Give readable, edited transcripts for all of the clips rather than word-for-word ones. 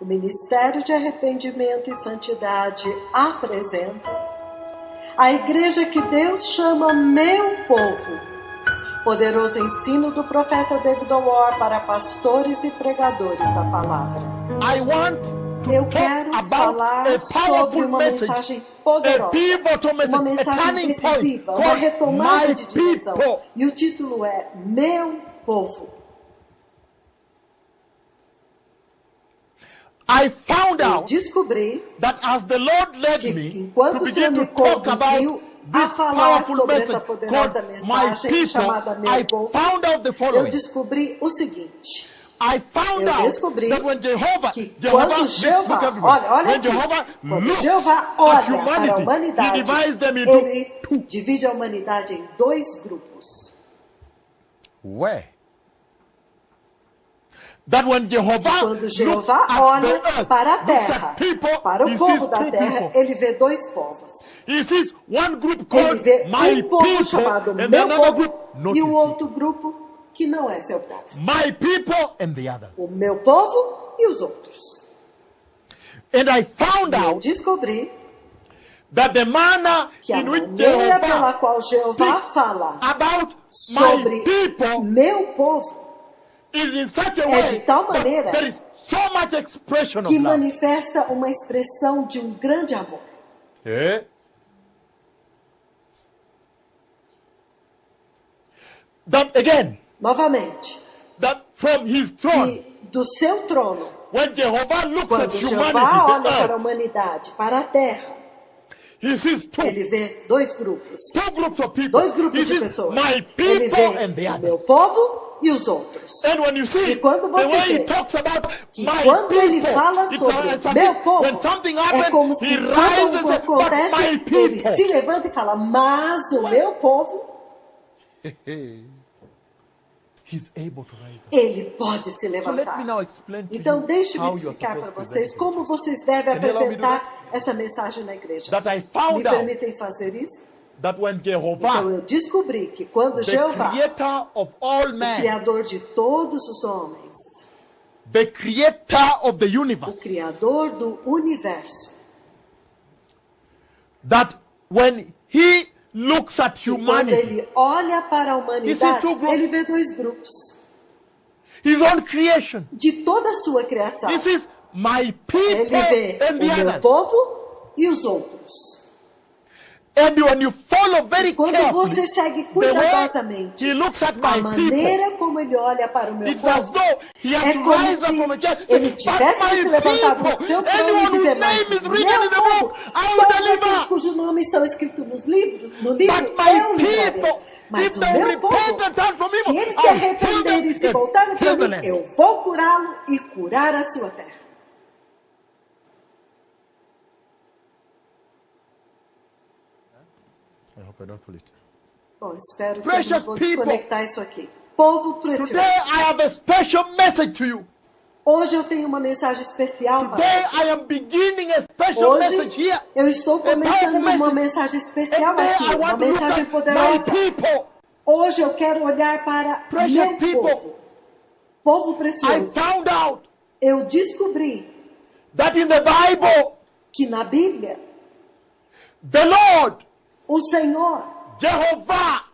O ministério de arrependimento e santidade apresenta a igreja que Deus chama meu povo. Poderoso ensino do profeta David Orr para pastores e pregadores da palavra. Eu quero falar sobre uma mensagem poderosa, uma mensagem decisiva, uma retomada de direção. E o título é Meu Povo. Eu descobri que enquanto o Senhor me conduziu a falar sobre essa poderosa mensagem chamada Meu Povo, eu descobri o seguinte. Eu descobri que quando Jeová, olha aqui, quando Jeová olha para a humanidade, ele divide a humanidade em dois grupos. Quando Jeová olha para a terra, para o povo da terra, ele vê dois povos. Ele vê um povo chamado meu povo e o outro grupo que não é seu povo. O meu povo e os outros. Eu descobri que a maneira pela qual Jeová fala sobre meu povo é de tal maneira que manifesta uma expressão de um grande amor. Novamente, do seu trono, quando Jeová olha para a humanidade, para a terra, ele vê dois grupos de pessoas. Ele vê o meu povo e os outros. E quando você vê que quando ele fala sobre meu povo, é como se algo acontece, ele se levanta e fala, mas o meu povo, ele pode se levantar. Então deixe-me explicar para vocês como vocês devem apresentar essa mensagem na igreja. Me permitem fazer isso? Então eu descobri que quando Jeová, o Criador de todos os homens, o Criador do universo, quando ele olha para a humanidade, ele vê dois grupos. De toda a sua criação. Ele vê o meu povo e os outros. E quando você segue cuidadosamente a maneira como ele olha para o meu povo, é como se ele tivesse se levantado no seu trono e dizer, mas meu povo, todos aqueles cujos nomes estão escritos no livro, eu livrarei. Mas o meu povo, se ele se arrepender e se voltar para mim, eu vou curá-lo e curar a sua terra. Bom, espero que eu não vou desconectar isso aqui. Povo precioso. Hoje eu tenho uma mensagem especial para vocês. Hoje eu estou começando uma mensagem especial aqui, uma mensagem poderosa. Hoje eu quero olhar para meu povo. Povo precioso. Eu descobri que na Bíblia, o Senhor, Jeová,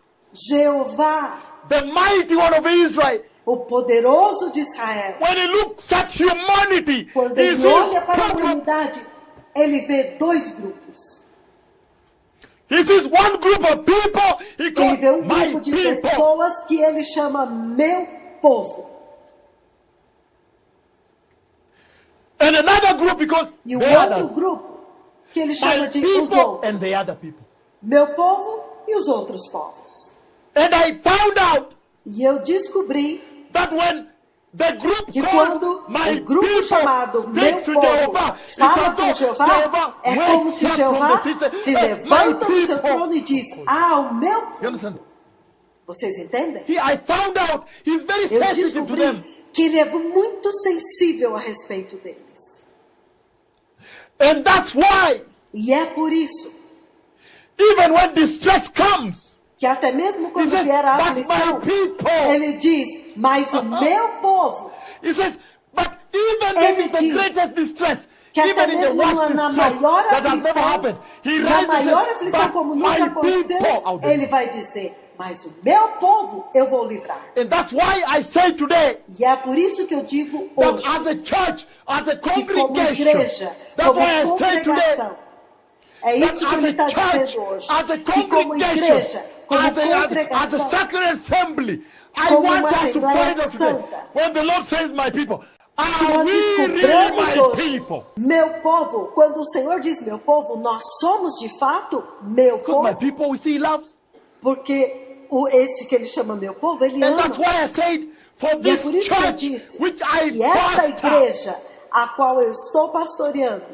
the mighty one of Israel, o poderoso de Israel, when he looks at humanity, quando he ele olha sees para a humanidade, ele vê dois grupos. He sees one group of people, he Ele calls vê um my grupo de people. pessoas que ele chama meu povo. And another group he calls E o the outro others. grupo que ele My chama de os people outros. and the other people. Meu povo e os outros povos. And I found out E eu descobri that when the group que called quando my o grupo people chamado meu speaks to povo Jehovah, it's fala as com though Jeová, é como wakes se up Jeová from the seat and says, se "Hey, levanta my do seu people." trono e diz, o meu You povo. understand? Vocês entendem? I found out he's very Eu sensitive to them. descobri que ele é muito sensível a respeito deles. And that's why, E é por isso even when distress comes, que até mesmo quando he says, vier a "But aflição, my people." ele diz, mas o meu povo. He says, but even Ele in the diz greatest distress, que até even in the mesmo worst na distress maior that has never aflição, happened, he na rises maior and aflição says, como but nunca my aconteceu, people, I'll deliver. ele vai dizer, mas o meu povo eu vou livrar. And that's why I say today E é por isso que eu digo that hoje, as a church, as a que como congregation, igreja, that's como why I say today congregação, é isso que ele está dizendo hoje, que como igreja, como as a congregação, sacred assembly, I como want uma us to assembleia find out today, santa, when the Lord says my people, que are nós we really descobramos my hoje, people? meu povo, quando o Senhor diz meu povo, nós somos de fato meu Because my povo, people we see he loves. porque esse que ele chama meu povo, ele And ama. that's why I said, for E é this por isso que eu church, disse which I que esta pastor, igreja, a qual eu estou pastoreando,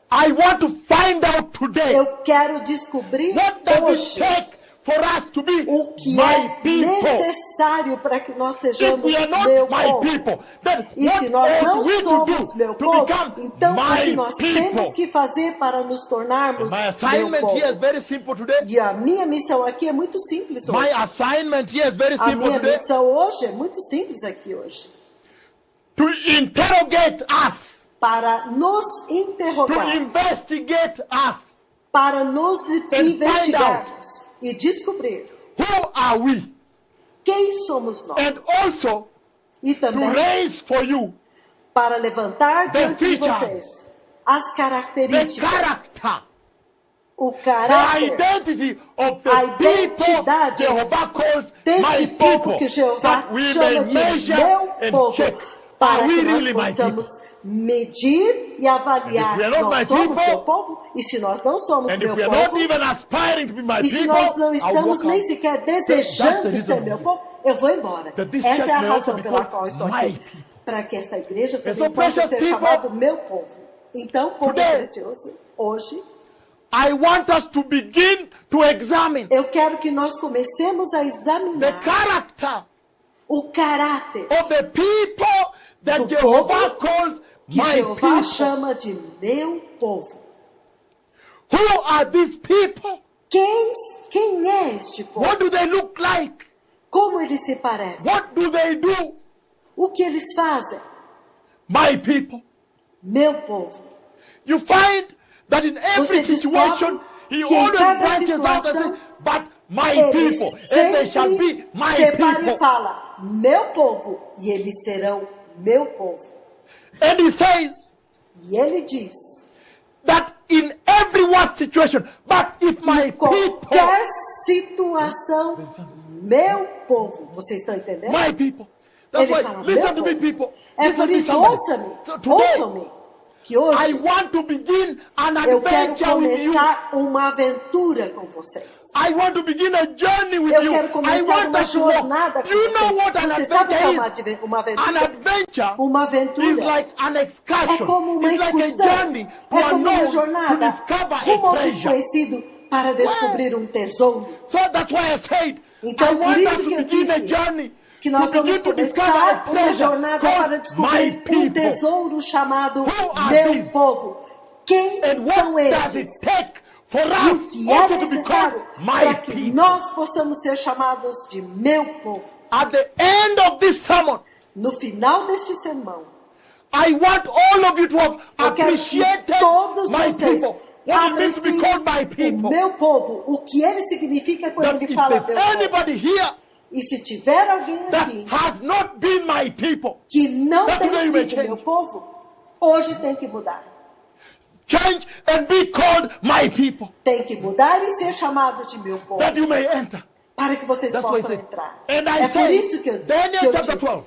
I want to find out today, eu quero descobrir what does it hoje take for us to be o que my é people? necessário para que nós If sejamos we are not meu my povo. people, then E what se nós não ought we to somos do meu to povo, become então o que my nós people? temos que fazer para nos tornarmos My meu assignment povo? here is very simple today. E a minha missão aqui é muito simples My hoje. assignment here is very A simple minha today. missão hoje é muito simples aqui hoje. To interrogate us, Para nos to interrogar, investigate us. para nos find investigarmos e descobrir Who are we? quem somos nós. And also E to também raise for you para levantar the diante de features, vocês as the características, character, o the caráter, identity of a the people identidade Jehovah calls desse my povo people, que Jeová that we may chama de measure meu and povo, check. para Are we que nós really my people? possamos medir e avaliar. And if we are not Nós my somos people, meu povo, e se nós não somos And meu if we are not povo, even aspiring to be my e se people, nós não I'll estamos walk nem out. sequer That's the desejando reason ser meu povo, eu vou embora. that this Essa church é a may also razão be pela called qual eu estou my aqui. people. Para que esta igreja so, também possa precious ser people, chamada meu povo. Então, povo today, precioso, hoje, I want us to begin to examine eu quero que nós comecemos a the examinar character o caráter of the people that do Jehovah povo calls que my Jeová people. chama de meu povo. Who are these people? Quem é este povo? What do they look like? Como eles se parecem? What do they do? O que eles fazem? My people. Meu povo. You find that in every Você situation, descobre he que em always cada branches out and situação, says, but my Ele people, and they shall be sempre my separa people. e fala, meu povo, e eles serão meu povo. And he says E ele diz, that in every worst situation, but if my em people, qualquer situação, meu povo. Vocês estão entendendo? my people. That's Ele why, fala, listen meu to me, povo. people. É Listen por to isso, somebody. ouça-me, So today, ouçam-me, que hoje I want to begin an eu quero adventure with you. começar uma aventura com vocês. I want to begin a journey with Eu you. quero I começar want uma us to walk. jornada com You know what an vocês. Você sabe o que é adventure is? uma An aventura? adventure Uma aventura is like an excursion. é como uma It's like a excursão, journey to é como uma unknown, to jornada discover rumo a ao treasure. desconhecido para descobrir um tesouro. So that's why I said, Então, I por want isso us que to eu begin a disse journey. Que nós To vamos begin to discover a começar uma treasure jornada para called my descobrir um people. tesouro chamado Who are meu these? povo. Quem And são what does it estes? take for E o us que é also to be called necessário my para que people? nós possamos ser chamados de meu povo. At the end of this sermon, No final deste sermão, I want all of you to have eu quero que appreciated todos my vocês people. What it means to be apreciem called my o people. meu povo, o que ele significa quando That ele if fala there's meu povo. anybody here E se tiver alguém that aqui has not been my people, que não that today tem you may sido meu change. povo, hoje tem que mudar. change and be called my people, Tem que mudar e ser chamado de meu povo. that you may enter. Para que vocês That's what he possam said. entrar. And I É por say, isso que eu Daniel chapter disse. 12,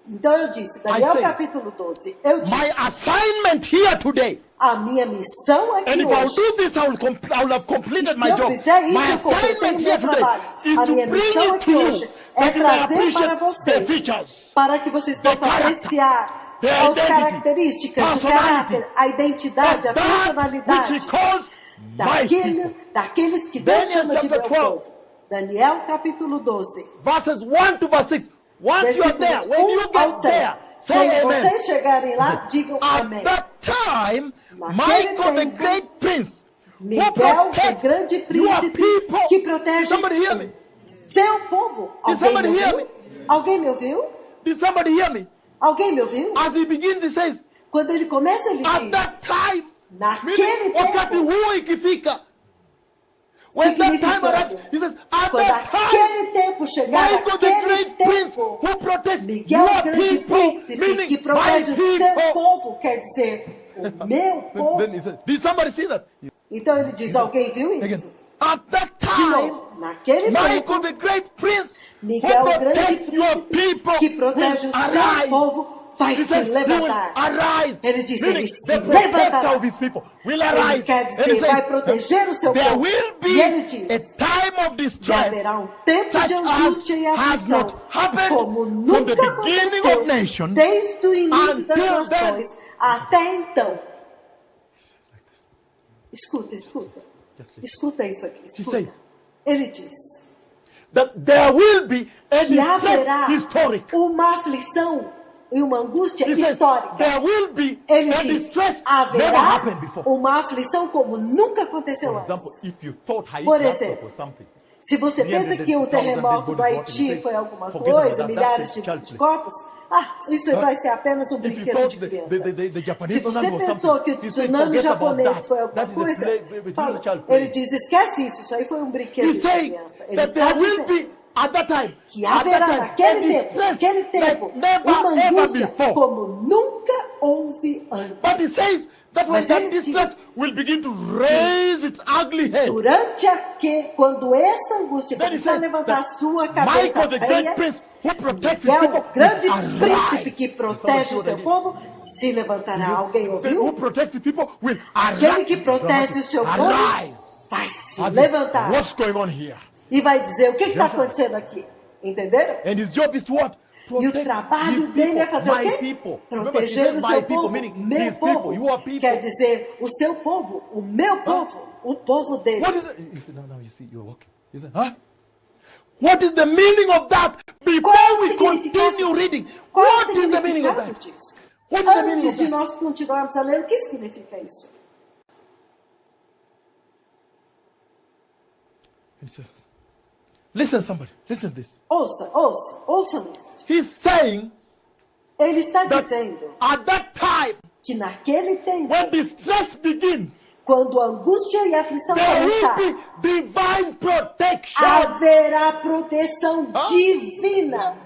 Então eu disse, Daniel say, capítulo 12, eu disse, my assignment here today, a minha missão aqui and if I'll hoje, do this, I will have e completed se my eu job. fizer isso, My eu completei assignment o here meu today trabalho. is A to minha bring missão it to aqui you, hoje é that you may trazer para appreciate the vocês, features, para que vocês the possam character, apreciar the as identity, características, o personality, caráter, a identidade, a of that which personalidade he calls my people. daqueles que Deus Daniel chama de chapter meu 12. povo. Daniel capítulo 12. Verses 1 to verse 6. Once you are there, Versículos when 1 you ao get 6. there, say Quando amen. vocês chegarem lá, digam amém. At that time, Naquele Michael the tempo, great prince, who Miguel, o protects grande your príncipe, people. que Did protege somebody hear me? seu povo. Did Alguém somebody me hear ouviu? me? Alguém me ouviu? Did somebody hear me? Alguém me ouviu? As he begins, he says, Quando ele começa, ele at diz, that time, naquele wakati tempo, huo ikifika. When that time arrives, he says, at quando that time, aquele tempo chegar, Michael the aquele great prince tempo, who protects Miguel, o your grande people, príncipe, que meaning my protege o seu people. povo, quer dizer, o meu povo. Then he says, did somebody see that? Então ele diz, alguém viu Again, isso? at that De time, novo, naquele Michael tempo, the great prince who Miguel, o grande protects your príncipe, people que protege will o seu arise. povo, vai He se says, he will levantar. arise. Ele diz, Meaning, ele se the protector levantará. of his people will Ele arise. quer And he dizer, vai says, proteger o seu there povo. will E ele be diz, a time of que distress haverá tempo such de angústia e as has aflição, not happened como from nunca the beginning aconteceu of nations desde o início das until nações then. até então. Escuta, escuta. Just listen. Escuta isso aqui. Escuta. says, Ele diz That there will be a que haverá distress historic. uma aflição e uma angústia He says, histórica. there will be Ele a diz, distress never haverá happened before. uma aflição como nunca aconteceu For antes. example, if you thought Haiti Por earthquake exemplo, was something, se você pensa que o terremoto do Haiti foi alguma coisa, milhares de corpos, isso vai ser apenas um if you brinquedo thought de criança. the Japanese Se você tsunami was pensou something, que o he said, tsunami forget about japonês that. foi alguma That is a coisa, play between fala, the child ele play. diz, esquece isso aí foi um brinquedo He's de saying criança. Ele that está there will dizendo be at that time, que haverá naquele tempo uma angústia before. como nunca houve antes. But he says that when Mas that ele diz, distress will begin to raise its ugly head, durante quando essa angústia then he começar a says levantar a that sua cabeça Michael the great feia, prince who protects his Miguel, people o grande will príncipe que arise. protege o seu povo, se levantará. Alguém Who ouviu? protects the people will Aquele que arise. protege o seu povo Arise. vai se As in, levantar what's going on here? e vai dizer o que está Yes, sir. acontecendo aqui. Entenderam? And his job is to what? E o Protect trabalho his dele é people, fazer o my quê? people. Remember, he Proteger said o my seu people, povo, meaning meu his people, povo. your people. Quer dizer, o seu povo, o meu povo, o povo dele. What is it? You say, no, you see, you're walking. You say, huh? What is the meaning of that? Before Qual é o we significado continue reading, disso? Qual é o what is the meaning of significado that? disso? What is the meaning Antes of de that? nós continuarmos a ler, o que significa isso? He says, listen, somebody, listen to this. Ouçam isso. He's saying Ele está that dizendo at that time, que naquele tempo, when distress begins, quando a angústia e a aflição there will começar, be divine protection. haverá proteção divina.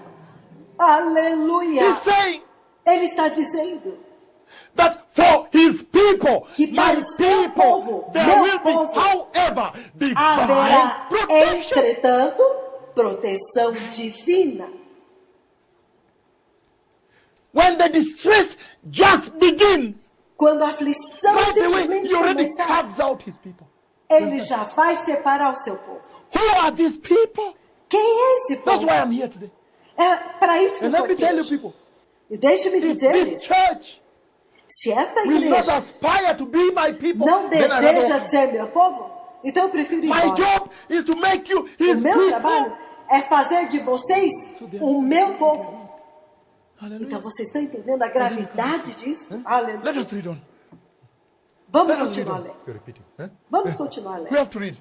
Aleluia. He's saying Ele está dizendo that for his people, que para my o seu people, povo, there meu will be, povo, however, divine haverá, protection. entretanto, proteção divina. When the distress just begins, Quando a aflição right away, simplesmente he already começar, carves out his people. ele já vai separar o seu povo. Who are these people? Quem é esse That's povo? why I'm here today. É para isso que And eu let estou me aqui tell you, hoje. people, E deixe-me this dizer-lhes, church se esta will not igreja aspire to be my people. não then I deseja don't- ser meu povo, então eu prefiro ir My embora. job is to make you O his meu people. trabalho é fazer de vocês o meu povo. Hallelujah. Então vocês estão entendendo a gravidade disso? Let Aleluia. us read on. Vamos Let us read continuar on. lendo. You're repeating. Huh? Vamos continuar We lendo. have to read.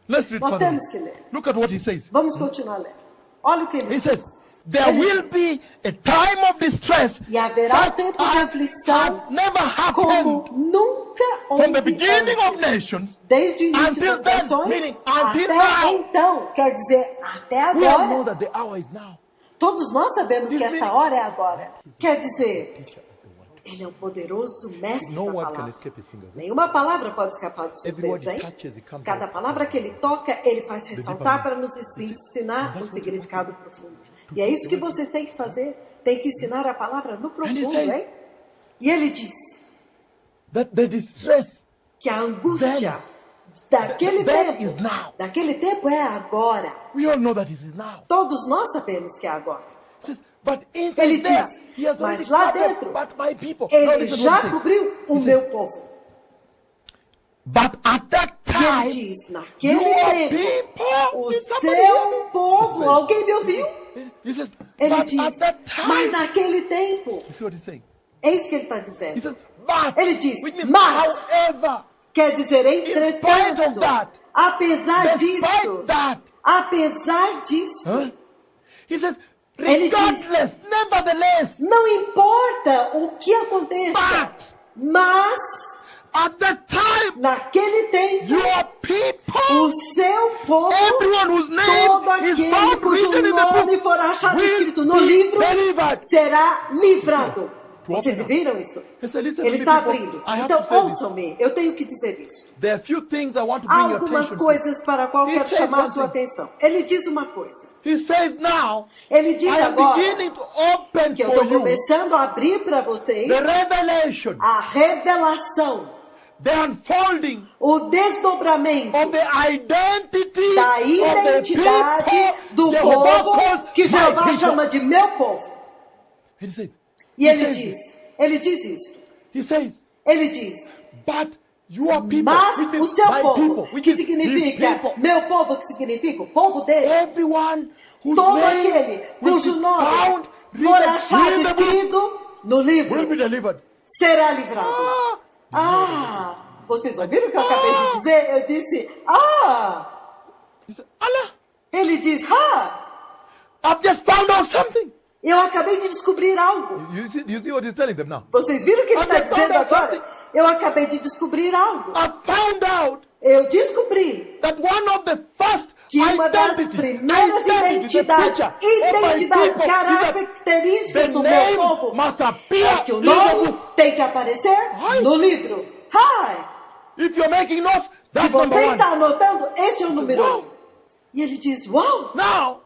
Let's read Nós further. temos que ler. Look at what he says. Vamos continuar lendo. Olha o que ele He diz. says, there Ele will diz, be a time of distress e haverá such tempo de as aflição has never como happened nunca from the houve beginning of antes. nations Desde o início until das then, nações meaning until até now. então. Quer dizer, até We all know agora. that the hour is now. Todos nós sabemos que This esta meaning- hora é agora. Quer dizer, ele é um poderoso mestre No da word can palavra. escape his fingers. Nenhuma palavra pode escapar dos seus Every word dedos, he hein? touches, it comes Cada out. palavra que ele toca, ele faz ressaltar deeper para nos ensinar o significado profundo. E é isso que vocês têm que fazer. Tem que ensinar a palavra no profundo, says- hein? E ele diz That the distress que a angústia daquele then tempo, is now. daquele tempo é agora. We all know that it is now. Todos nós sabemos que é agora. He says, but inside Ele there, diz, he has mas already lá covered, dentro, but my people. Now Ele listen já what he says. cobriu o He says, meu povo. But at that E time, ele diz, naquele your tempo, people, o did somebody hear seu me? povo, He alguém me ouviu? says- He says, Ele but at diz, that time, mas naquele tempo. you see what he's saying? É isso que ele está He dizendo. says, but, Ele diz, which means, mas, however, quer dizer, spite of entretanto, that, apesar despite disso, that, apesar disso, huh? He says, Ele diz, Regardless, nevertheless, não importa o que aconteça, mas at that time, naquele tempo, your people, o seu povo, everyone whose name todo is aquele found cujo written in the nome book, for achado will escrito no be livro, delivered. será livrado. Vocês open viram isso? He said, listen Ele to me, está people. abrindo. I have Então, to say this. ouçam-me. Eu tenho que dizer isso. There are a few things I want to Há bring your algumas attention to. coisas para a qual He quero says chamar one a sua thing. atenção. Ele diz uma coisa. He says now, Ele diz I am agora beginning to open que eu for estou you começando a abrir para vocês the revelation, a revelação, the unfolding o desdobramento of the identity da of the identidade people do Jehovah povo calls que my Jeová people. chama de meu povo. He says, E he ele says diz, this. ele diz isso. He says, Ele diz, but your people, mas which o is seu my povo, people, which que is his significa, people, meu povo, que significa o povo dele, everyone whose todo name aquele will cujo be nome found for written achado in the book escrito no will be livro, delivered. será livrado. Vocês ouviram o que eu acabei de dizer? Eu disse, He said, Allah, ele diz, I've just found out something. eu acabei de descobrir algo. You see what he's telling them now? Vocês viram o que ele I've está just found dizendo out agora? something. Eu acabei de descobrir algo. I found out Eu descobri that one of the first que uma das identity, primeiras the identidades, feature of my people is that características the do meu name povo must é appear que o in the nome book. tem que aparecer Ai. no livro. Hi! If you're making notes, Se that's number você one. está anotando, este é o número Uau. 1. E ele diz, uau, Now,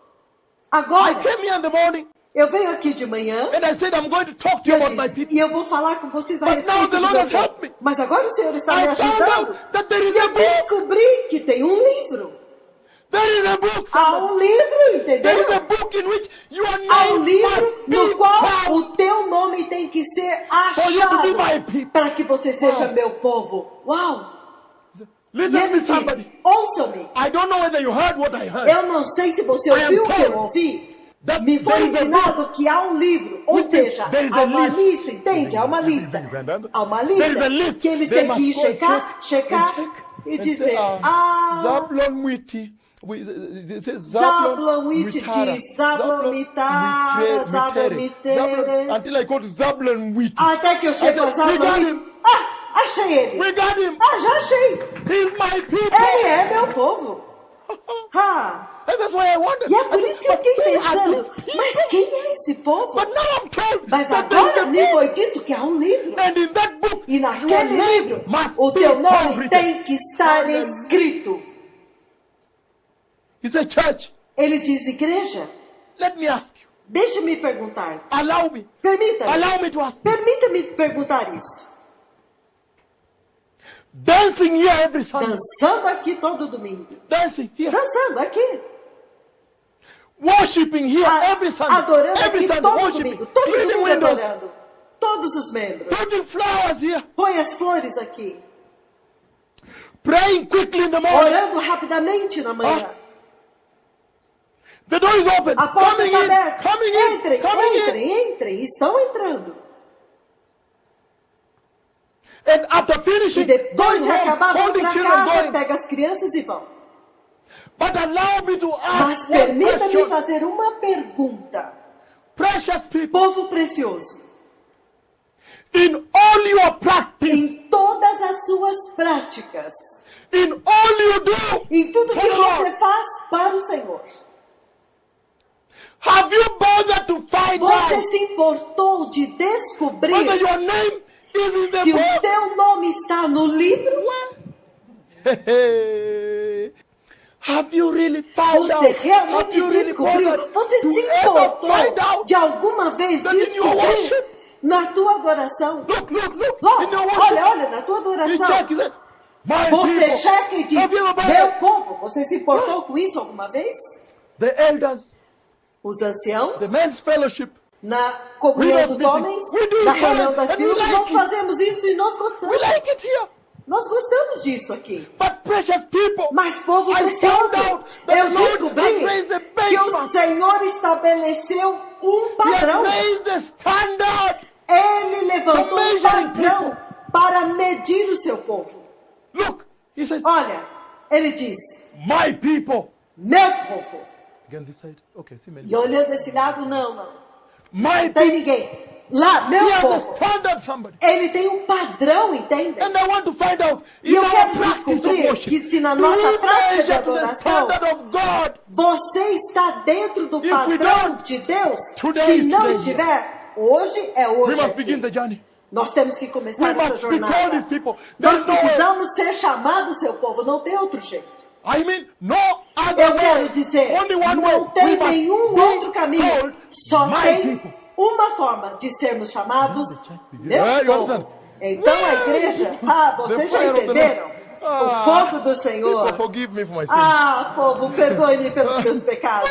I agora came here in the morning eu venho aqui de manhã and I said, I'm going to talk to e you eu about my disse, people. e eu vou falar com vocês a But respeito now the do Lord meu has povo. helped me. Mas agora o Senhor está me I found ajudando. out that there is E a eu book. descobri que tem um livro. There is a book. Há um livro, There entendeu? is a book in which your Há name um livro must no be qual found. o teu nome tem que ser For you to be my achado people. para que você seja Wow. meu povo. Uau! E Listen to ele me, diz, somebody. ouça-me. I don't know whether you heard what I heard. Eu não sei se você I am ouviu o que told eu ouvi. that Me foi there is a ensinado que há um livro, ou Which is- seja, there is há a uma list. lista, entende? Há uma lista. Há uma There is a lista list. que eles They têm que ir must go and checar, checar e and dizer, say, Zablon Zablon Witi. It says Zablon Witi Mitara. diz, Zablon Mitara, Zablon Mitere. Until I go to Zablon Witi. Até que eu chego a I said, we got Zablon him. achei ele. We got him. Já achei. He's my people. Ele é meu povo. And that's why I wondered. E é por I said, isso que eu fiquei "But who are pensando, these people?" mas quem é esse povo? But now I'm told Mas that there is agora a me book. foi dito que há um livro. And in that book, E your naquele name livro, must o be teu found nome written. tem que estar escrito. He said, church, Ele diz, igreja, let me ask you. deixe-me perguntar. Allow me. Permita-me. Allow me to ask. Permita-me perguntar isso. Dancing here every Sunday. Dançando aqui todo domingo. Dancing here. Dançando aqui. Worshipping here every Sunday. Adorando Every aqui Sunday todo worshiping. domingo. Todo Cleaning domingo windows. adorando. Todos os membros. Putting flowers here. Põe as flores aqui. Praying quickly in the morning. Orando rapidamente na manhã. The door is open. A porta Coming está in. aberta. Coming in. Entrem, Coming in. entrem, entrem. Estão entrando. And after E finishing, depois going de home, acabar, vão holding para children casa, going. pega as crianças e vão. But allow me to Mas ask one permita-me question. fazer uma pergunta. Precious people, Povo precioso, in all your practice, em todas as suas práticas, in all you do, em tudo que for the você Lord, faz para o Senhor, have you bothered to find você out se importou de descobrir whether your name is in the se o book? teu nome está no livro? Have you really found out? Você Have realmente you really descobriu? bothered Você to se ever importou find out de alguma vez that in your descobrir worship? na tua adoração? Look, look, look. Look, In your worship, olha, na tua he adoração. check, he said, my Você people. checa e diz, Have you ever bothered? meu povo, você se importou com isso alguma vez? The elders, Os anciãos, the men's fellowship, na comunhão We dos don't homens, meet it. We do na it reunião here, das and we filhas, like nós it. fazemos isso e nós gostamos. we like it here. Nós gostamos disso aqui. But precious people, Mas, povo I precioso, found out that eu the Lord descobri has raised the que o benchmark. Senhor estabeleceu um He padrão. has raised the standard. Ele levantou For um measuring padrão para medir o seu povo. Look, he says, Olha, ele diz, my people, meu povo, Again, this side. Okay, see many. E olhando esse lado, não. My Não tem people. ninguém. Lá, He meu has a povo. standard, somebody. Ele tem um padrão, entende? And I want to find out E in eu our quero practice of descobrir worship, que se na do nossa we prática de measure to the adoração standard of God? você está dentro do If we padrão don't, de Deus. today Se is não today. estiver, hoje é We hoje. must aqui. begin the journey. Nós temos que We começar essa must be called these jornada. people. There Nós is no way. precisamos ser chamados, seu povo. Não tem outro jeito. I mean, no other Eu quero way. dizer, Only one way. não tem We must nenhum be outro caminho. called Só my tem people. uma forma de sermos chamados meu Yeah, you povo. understand? Então a igreja, vocês The já fire of the entenderam? Lord. O fogo do Senhor. People, forgive me for my sins. Povo, perdoe-me pelos meus pecados.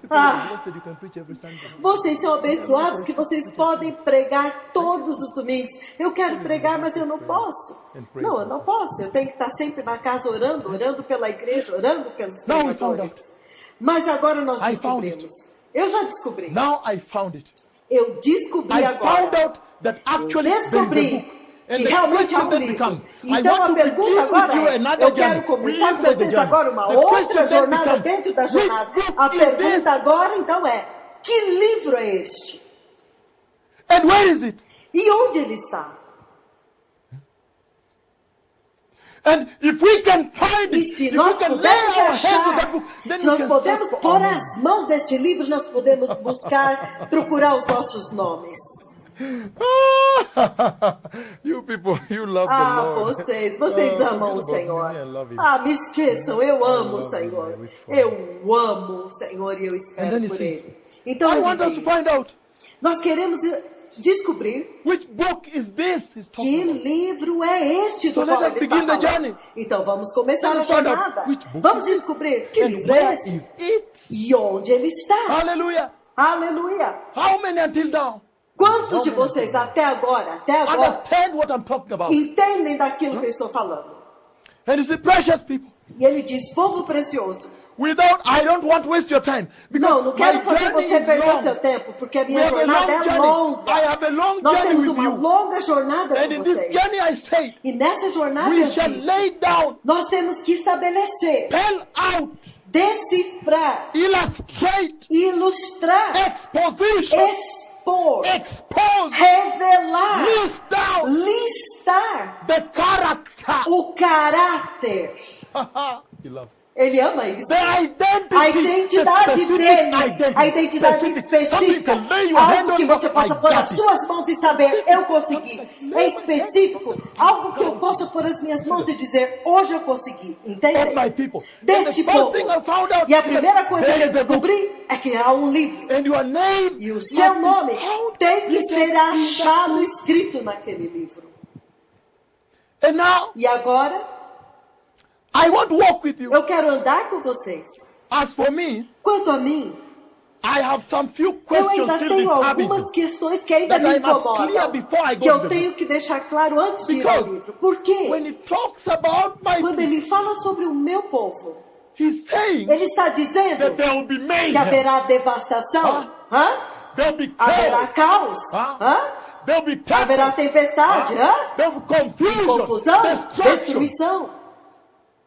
Blessed, you can preach every Sunday. Vocês são abençoados que vocês podem pregar todos os domingos. Eu quero pregar, mas eu não posso. Não, eu não posso. Eu tenho que estar sempre na casa orando pela igreja, orando pelos Now we pregadores. found Mas agora nós I found descobrimos. Eu já descobri. Now I found it. Eu descobri I found agora. out that actually there is a Descobri book. And que the realmente há question um then livro. becomes, I Então want a to pergunta begin agora with you é, another eu quero journey. começar com Inside the vocês journey. agora uma The outra question then jornada becomes, dentro da which jornada. book A is pergunta this? agora então é, que livro é este? And where is it? E onde ele está? And if we can find E it, se if nós we can lay pudermos our hands on that achar, book, then se we nós can podemos search for pôr our as names. mãos deste livro, nós podemos buscar, procurar os nossos nomes. You people, you love the Lord. Vocês Oh, amam o forget Senhor. about me, I love him. Me esqueçam, eu amo o love Senhor. him, with fun. Eu amo o Senhor e eu And espero then he por says, Ele. Então I ele want us to diz, find out nós queremos descobrir which book is this he's que talking about. livro é este do So let qual us ele está begin the falando. journey. Então vamos começar a Let us find out jornada. which book Vamos is this. descobrir que And livro é where esse is it? e onde ele está. Hallelujah. Aleluia! How many until now? Quantos de vocês até agora, Understand what I'm talking about. entendem daquilo que eu estou falando? And you see, precious people, E ele diz, povo precioso, I don't want to waste your time. não Because quero my fazer journey você is perder long. seu tempo, porque a We minha have a jornada long é journey. longa. I have a long Nós journey temos with uma you. longa jornada And com in this vocês. journey I say, E nessa jornada we eu shall disse, lay down, nós temos que estabelecer, spell out, decifrar, illustrate, ilustrar, exposition, expor, expose, revelar, list down listar the character. o caráter. He loves it. Ele ama isso. The identity, A identidade the specific deles, identity, a identidade specific, something you específica, can lay your hand algo on que it, você I possa pôr got nas it. suas mãos e saber, eu consegui. É específico, algo que eu possa pôr as minhas mãos e dizer, hoje eu consegui. Of Entende? my people. And Deste the first povo. thing I found out E a is primeira that coisa que there eu is a book, descobri é que há um livro. and your name E o must seu be nome found tem que written ser in that achado, book. escrito naquele livro. And now E agora, I want to walk with you. eu quero andar com vocês. As for me, Quanto a mim, I have some few eu questions ainda still tenho disturbing algumas me. questões que ainda That me I must clear incomodam, before I go que eu to the tenho que deixar claro antes de ir ao Because livro. Por quê? when he talks about my Quando people, ele fala sobre o meu povo, he's saying ele está dizendo that there will be que mayhem, haverá devastação, there will be haverá chaos, caos, there will be haverá tempest, tempestade, there will be confusion, confusão, destruction. destruição.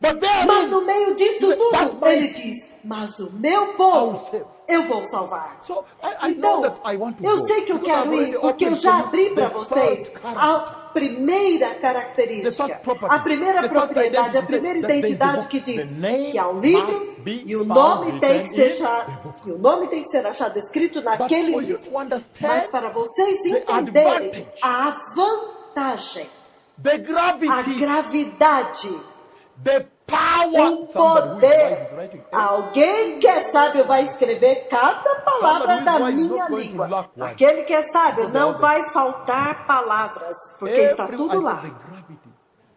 But there Mas no meio disso But tudo, my- ele diz, mas o meu I will povo, save. eu vou salvar. So I Então, know that I want to eu go. sei que eu Because quero I've ir, already porque eu opened já for you abri para the vocês first character. a primeira The característica, first property. a primeira The first propriedade, a identity primeira that there is a identidade book. que diz The name que há um livro must be e o found nome tem que written ser in achado, the book. e o nome tem que ser achado escrito But naquele for you livro. to understand Mas para vocês the entenderem advantage, a vantagem, the a gravity, gravidade, the power, o somebody who is wise poder. is writing. Alguém que é sábio vai escrever cada palavra Somebody da who is wise is minha not going to língua. lack one. Aquele que é sábio Because não all vai faltar palavras, porque está Every- tudo I lá. said the gravity.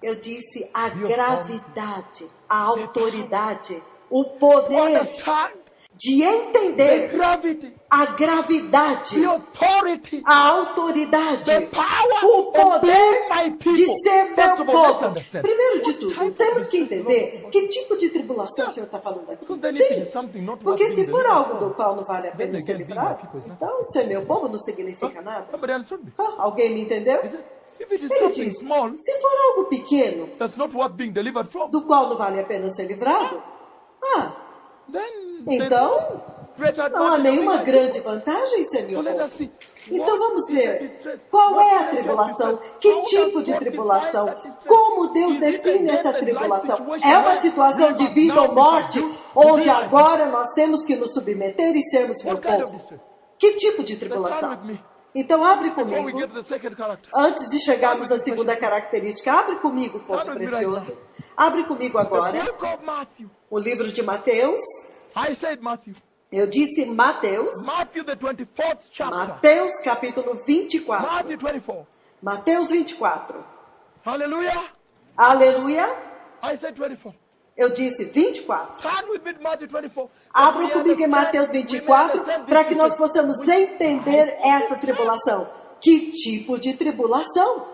Eu disse a Your gravidade, a autoridade, o To poder understand de the entender gravity, a gravidade, the authority, a autoridade, the power o of poder being my people. de ser meu First of all, let's povo. understand. Primeiro de What tudo, type of temos que distress entender Lord? que tipo de tribulação o Senhor está falando aqui. Because then if it is Sim, something not worth porque being se for delivered algo from, do qual não vale a then pena ser again, being my livrado, people is nothing. então ser meu povo não significa nada. Somebody understood me? Alguém me entendeu? He said, if it is Ele something diz, small se for algo pequeno, that's not worth being delivered from, do qual não vale a pena ser livrado, then there's Então, no great não há advantage nenhuma of being grande vantagem em ser So meu let us povo. see. Então What vamos is the ver distress? qual What é a kind of tribulação, distress? que How tipo does de God tribulação, define that distress? como Deus Is it define a essa death and life tribulação. situation É uma where situação we de must vida now ou morte, be subdued to onde be like agora nós temos que nos submeter e sermos meu What kind of povo. distress? Que tipo de So turn tribulação? with me Então abre before we comigo, get to the second character. antes de chegarmos Turn à with me, segunda precious. característica, abre comigo, povo Turn with me right precioso. Abre comigo The agora book of Matthew. o livro de Mateus. I said Matthew. Eu disse Mateus. Matthew, the 24th chapter. Mateus capítulo 24. Matthew 24. Mateus 24. Hallelujah. Aleluia. I said 24. Eu disse 24. Turn with me to Matthew 24. Abra comigo em Mateus 24 para que nós possamos entender esta tribulação. Que tipo de tribulação?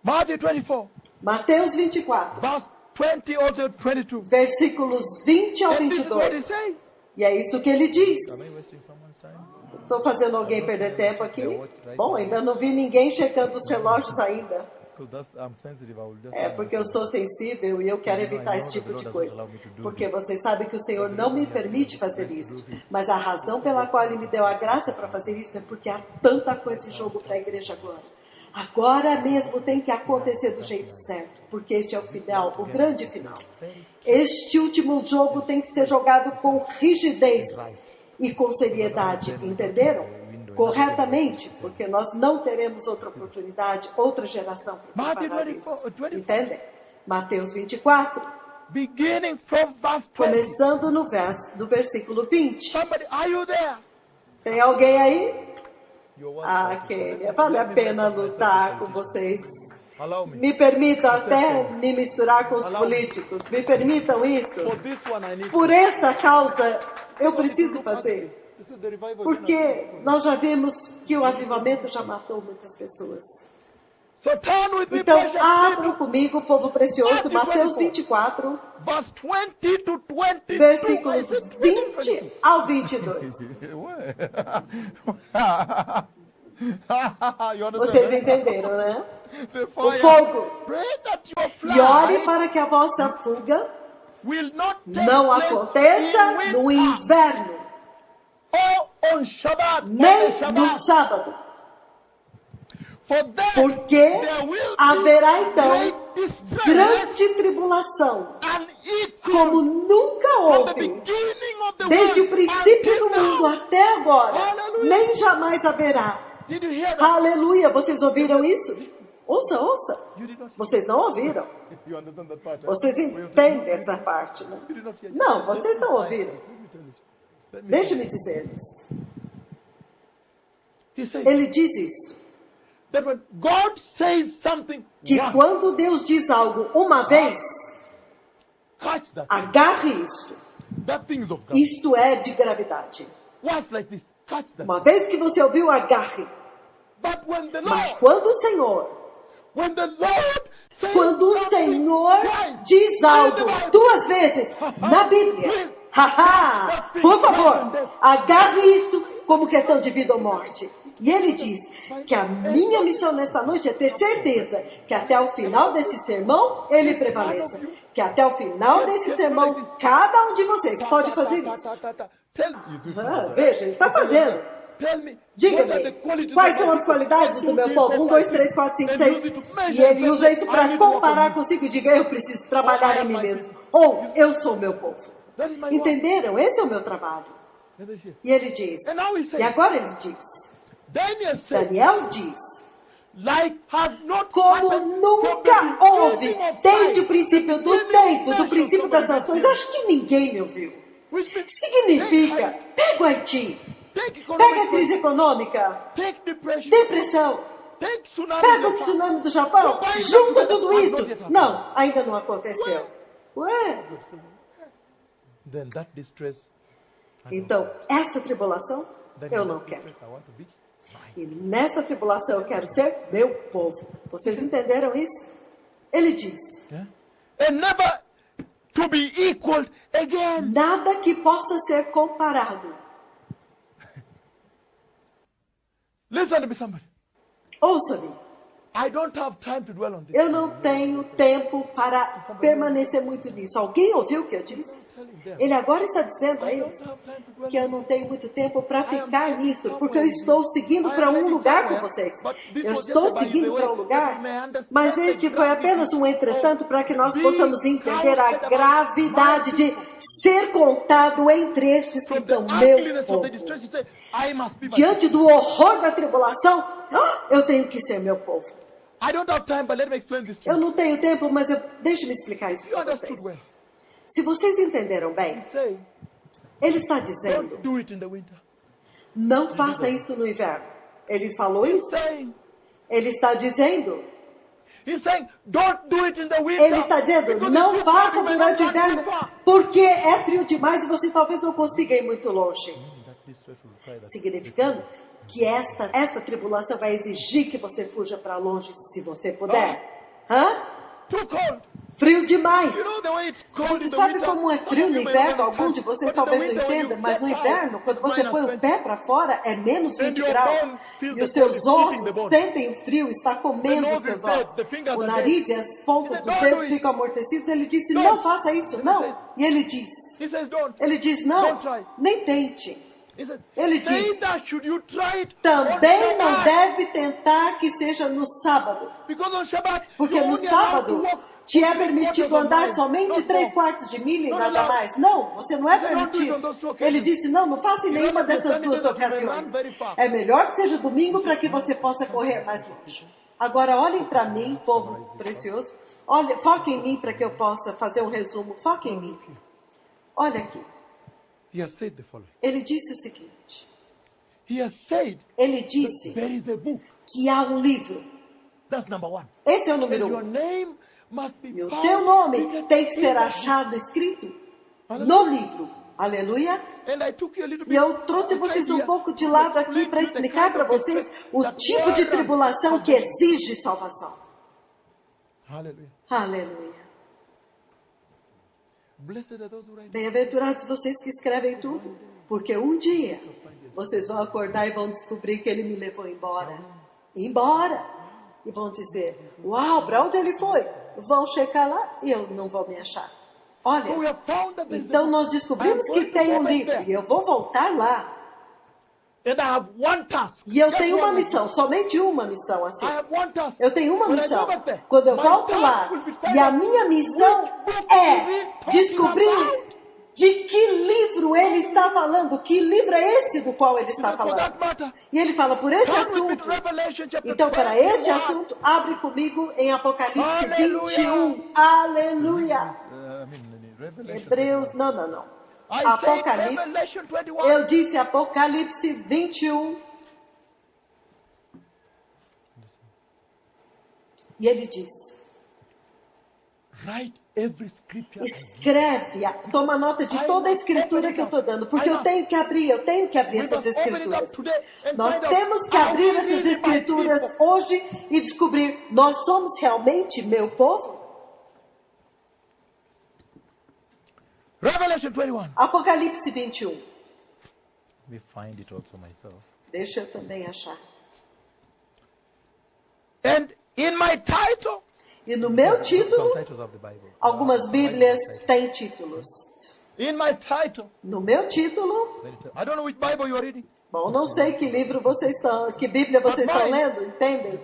Matthew 24. Mateus 24, Verse 20 or the 22. versículos 20 ao And this is what he 22. says. E é isso que ele diz. Am I wasting someone's time? Estou fazendo alguém perder tempo aqui? Bom, ainda não vi ninguém checando os relógios ainda. Because I'm sensitive. I will just É porque eu sou sensível e eu quero evitar esse tipo de coisa. Porque vocês sabem que o Senhor não me permite fazer isso. Mas a razão pela qual Ele me deu a graça para fazer isso é porque há tanta coisa em jogo para a igreja agora. Agora mesmo tem que acontecer do jeito certo. Porque este é o final, o grande final. Este último jogo tem que ser jogado com rigidez e com seriedade. Entenderam? Corretamente, porque nós não teremos outra oportunidade, outra geração para preparar isso. Entendem? Mateus 24, beginning from verse 20. começando no versículo 20. Somebody, are you there? Tem alguém aí? You're one. Ah, Kênia, vale a pena lutar com vocês. Allow me. Me permitam até me misturar com os políticos. Me permitam isso. For this one, I need Por esta causa, eu preciso to. fazer. This is the revival. Porque nós já vimos que o avivamento já matou muitas pessoas. So turn with me, Então, precious abra people. comigo, povo precioso, Mateus 24, Verse 20 to 22. versículos 20 ao 22. Vocês entenderam, né? O fogo. Pray that your E ore flight para que a vossa fuga will not take não place aconteça in no winter inverno, or on Shabbat. nem on the no Shabbat. sábado. For then Porque there will haverá be então great distress grande tribulação, unequal como nunca from the houve, beginning of the desde o world princípio until do mundo now. até agora, Aleluia. nem jamais haverá. Did you hear that? Aleluia! Vocês ouviram isso? Ouça, ouça. You did not. Vocês não ouviram. You understand that part? Vocês entendem essa parte, né? You did not hear. Não, vocês não ouviram. Let me tell you. Let me Deixe-me dizer-lhes. He says Ele diz isto, that when God says something que once, quando Deus diz algo uma vez, catch that. agarre isto. That thing is of God. Isto é de gravidade. Once like this, catch that. Uma vez que você ouviu, agarre. But when the Mas Lord, quando o Senhor, when the Lord says quando o something Senhor twice diz in algo the Bible, 2 vezes na Bíblia, haha, por favor, agarre isto como questão de vida ou morte. E ele diz que a minha missão nesta noite é ter certeza que até o final desse sermão ele prevaleça. Que até o final desse sermão cada um de vocês pode fazer isso. Tell me. Veja, ele está fazendo. Tell me. Diga-me, quais são as qualidades do meu povo? 1, 2, 3, 4, 5, 6. E ele usa isso para comparar consigo e diga, eu preciso trabalhar em mim mesmo. Ou, eu sou o meu povo. Entenderam? Esse é o meu trabalho. E ele diz, e agora ele diz, Daniel said, Daniel diz, like has not como happened nunca from the houve, beginning of desde time, o princípio do many tempo, do nations princípio das somebody nações, said, acho que ninguém me ouviu. which means Significa, pega o Haiti, take pega a economic crise econômica, take depression, depressão, take tsunami, pega o tsunami do Japão, junta tudo isso. Não, ainda não aconteceu. Ué, then that distress, então, esta tribulação then eu in não that quero. distress I want to be. E nesta tribulação eu quero ser meu povo. Vocês entenderam isso? Ele diz, Yeah? And never to be equaled again. nada que possa ser comparado. Listen to me, somebody. Ouça-me. I don't have time to dwell on this. Eu não tenho tempo para permanecer muito nisso. Alguém ouviu o que eu disse? Ele agora está dizendo a eles que eu não tenho muito tempo para ficar nisto, porque eu estou seguindo para um lugar com vocês. Eu estou seguindo para um lugar, mas este foi apenas um entretanto para que nós possamos entender a gravidade de ser contado entre estes que são meu povo. Diante do horror da tribulação, eu tenho que ser meu povo. Eu não tenho tempo, mas deixe-me explicar isso para vocês. Se vocês entenderam bem, ele está dizendo, não faça isso no inverno. Ele falou isso? Ele está dizendo, ele está dizendo, não faça durante o inverno, porque é frio demais e você talvez não consiga ir muito longe. Significando que esta tribulação vai exigir que você fuja para longe, se você puder. Frio demais. Você sabe como é frio no inverno? Alguns de vocês talvez não entendam, mas no inverno, quando você põe o pé para fora, é menos 20 graus. E os seus ossos sentem o frio, está comendo os seus ossos. O nariz e as pontas dos dedos ficam amortecidos. Ele disse, não faça isso, não. E ele diz, não, nem tente. Ele diz, também não deve tentar que seja no sábado, porque no sábado te é permitido andar somente 3/4 de milha e nada mais. Não, você não é permitido. Ele disse, não faça em nenhuma dessas duas ocasiões. É melhor que seja domingo para que você possa correr mais longe. Agora olhem para mim, povo precioso. Olha, foquem em mim para que eu possa fazer um resumo. Foquem em mim. Olha aqui. Ele disse o seguinte. Ele disse que há um livro. Esse é o número 1. E o teu nome tem que ser achado escrito no livro. Aleluia. E eu trouxe vocês um pouco de lado aqui para explicar para vocês o tipo de tribulação que exige salvação. Aleluia. Bem-aventurados vocês que escrevem tudo, porque um dia vocês vão acordar e vão descobrir que ele me levou embora. E vão dizer, uau, para onde ele foi? Vão checar lá e eu não vou me achar. Olha, então nós descobrimos que tem um livro e eu vou voltar lá. E eu tenho uma missão, somente uma missão assim. Eu tenho uma missão. Quando eu volto lá, e a minha missão é descobrir de que livro ele está falando, que livro é esse do qual ele está falando. E ele fala por esse assunto. Então, para este assunto, abre comigo em Apocalipse 21. Aleluia! Hebreus, não. Apocalipse, eu disse Apocalipse 21. E ele diz, escreve, toma nota de toda a escritura que eu estou dando, porque eu tenho que abrir essas escrituras. Nós temos que abrir essas escrituras hoje e descobrir, nós somos realmente meu povo? Apocalipse 21. Deixa eu também achar. E no meu título, algumas Bíblias têm títulos. No meu título, bom, não sei que livro vocês estão, que Bíblia vocês estão lendo, entendem?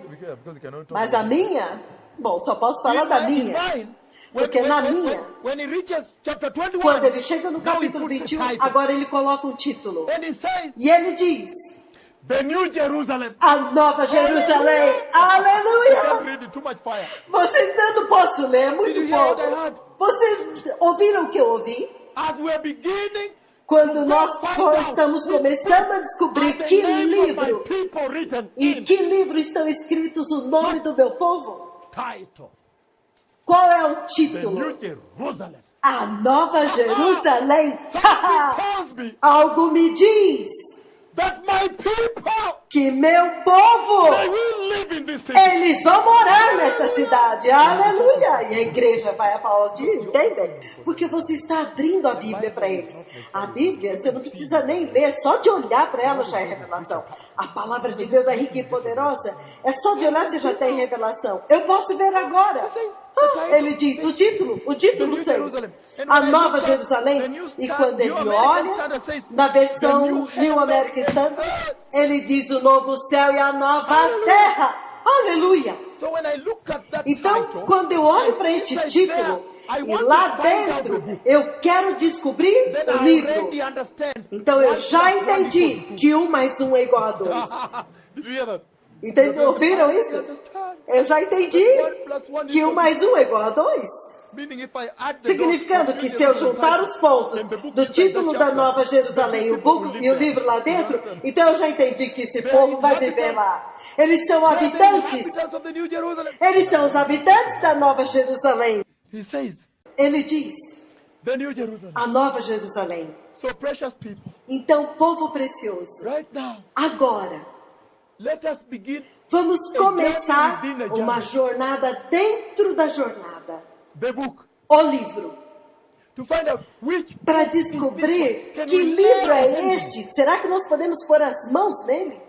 Mas a minha, bom, só posso falar da minha. Porque na minha, quando ele chega no capítulo 21, agora ele coloca um título. E ele diz, a Nova Jerusalém. Aleluia! Vocês não posso ler, é muito fogo. Vocês ouviram o que eu ouvi? Quando nós estamos começando a descobrir que livro, em que livro estão escritos o nome do meu povo? Qual é o título? A Nova Jerusalém. Algo me diz that my people, que meu povo, they will live in this city. eles vão morar nesta cidade. Aleluia! E a igreja vai aplaudir, entendem? Porque você está abrindo a Bíblia para eles. A Bíblia, você não precisa nem ler, só de olhar para ela já é revelação. A palavra de Deus é rica e poderosa. É só de olhar você já tem revelação. Eu posso ver agora. Ele diz, o título 6, a Nova Jerusalém. E quando ele olha, na versão New American Standard, ele diz o novo céu e a nova terra. Aleluia! Então, quando eu olho para este título, e lá dentro eu quero descobrir o livro. Então eu já entendi que 1 mais 1 é igual a 2. Entendeu? Ouviram isso? Eu já entendi que 1 mais 1 é igual a 2. Significando que se eu juntar os pontos do título da Nova Jerusalém e o livro lá dentro, então eu já entendi que esse povo vai viver lá. Eles são habitantes. Eles são os habitantes da Nova Jerusalém. Ele diz, a Nova Jerusalém. Então, povo precioso, agora, vamos começar uma jornada dentro da jornada. O livro. Para descobrir que livro é este. Será que nós podemos pôr as mãos nele?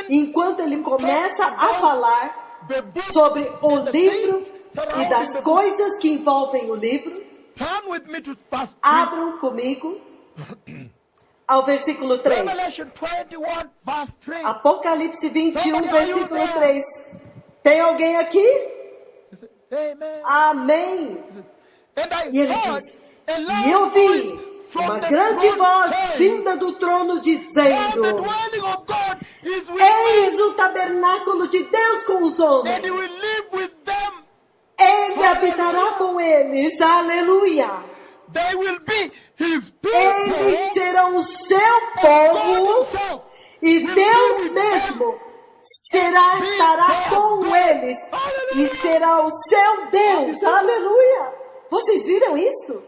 Enquanto ele começa a falar sobre o livro e das coisas que envolvem o livro, abram comigo ao versículo 3. Apocalipse 21, versículo 3. Tem alguém aqui? Amém. E ele diz, e eu vi uma grande voz vinda do trono dizendo, eis o tabernáculo de Deus com os homens. Ele habitará com eles. Aleluia. Eles serão o seu povo e Deus mesmo estará com eles e será o seu Deus. Aleluia. Vocês viram isso?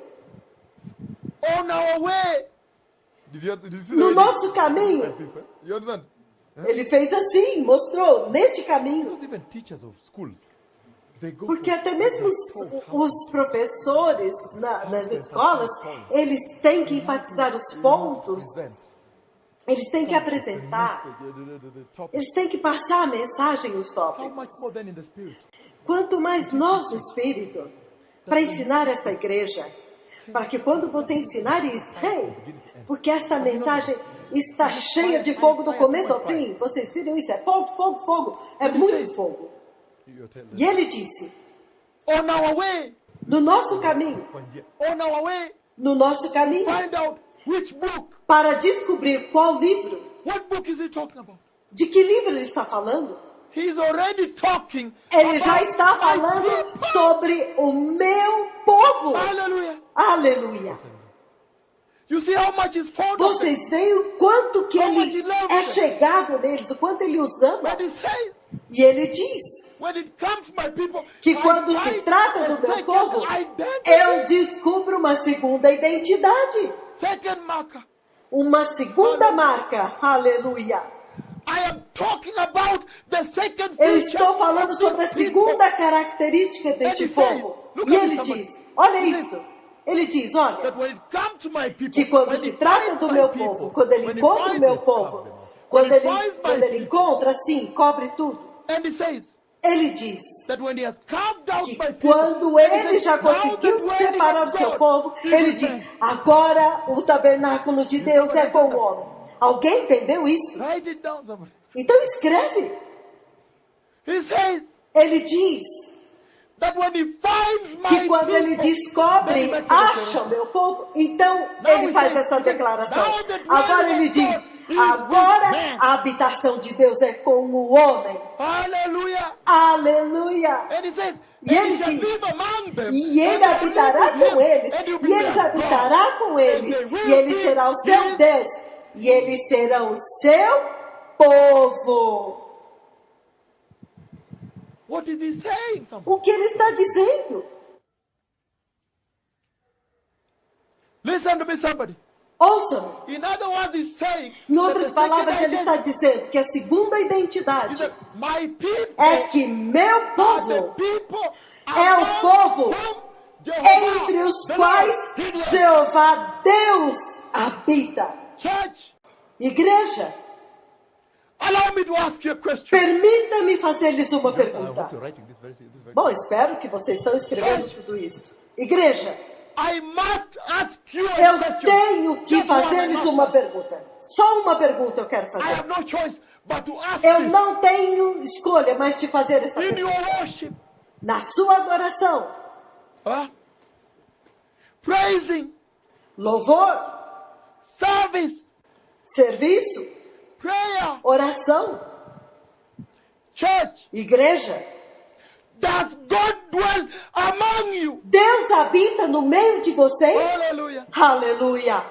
No nosso caminho. Ele fez assim, mostrou, neste caminho. Porque até mesmo os professores nas escolas, eles têm que enfatizar os pontos, eles têm que apresentar, eles têm que passar a mensagem, os tópicos. Quanto mais nós no Espírito, para ensinar esta igreja, para que quando você ensinar isso, porque esta mensagem está cheia de fogo do começo ao fim, vocês viram isso? É fogo, fogo, fogo, é muito fogo. E ele disse, no nosso caminho, para descobrir qual livro, de que livro ele está falando? Ele já está falando sobre o meu povo. Aleluia. Vocês veem o quanto que ele é chegado neles, o quanto ele os ama. E ele diz que quando se trata do meu povo, eu descubro uma segunda identidade. Uma segunda marca. Aleluia. Eu estou falando sobre a segunda característica deste povo. E ele diz, olha isso. Ele diz, olha, que quando se trata do meu povo, quando ele encontra o meu povo, quando ele encontra, assim, cobre tudo. Ele diz que quando ele já conseguiu separar o seu povo, ele diz, agora o tabernáculo de Deus é com o homem. Alguém entendeu isso? Então escreve. Ele diz que quando ele descobre, acha o meu povo, então ele faz essa declaração. Agora ele diz, agora a habitação de Deus é com o homem. Aleluia. E ele diz, e ele habitará com eles, e eles habitará com eles, e ele será o seu Deus, e eles serão o seu povo. O que ele está dizendo? Listen to me, somebody. Ouçam-me. In other words, he's saying, Em that outras the palavras, second ele está identity dizendo que a segunda is identidade that my people é que meu are the povo people é o among povo whom Jehovah, entre os the quais Lord, he dwells. Jeová Deus habita. Church, Igreja, allow me to ask you a question. permita-me fazer-lhes uma I hope pergunta. you're writing this very. Bom, espero que vocês estão escrevendo tudo isso. Igreja, I must ask you a eu question. tenho que Just one I fazer-lhes must uma ask. pergunta. Só uma pergunta eu quero I fazer. have no choice but to ask Eu this. não tenho escolha, mas te fazer esta In your pergunta. worship, Na sua adoração, praising, louvor, service, serviço, prayer, oração, church, igreja, does God dwell among you? Deus habita no meio de vocês? Hallelujah. Aleluia.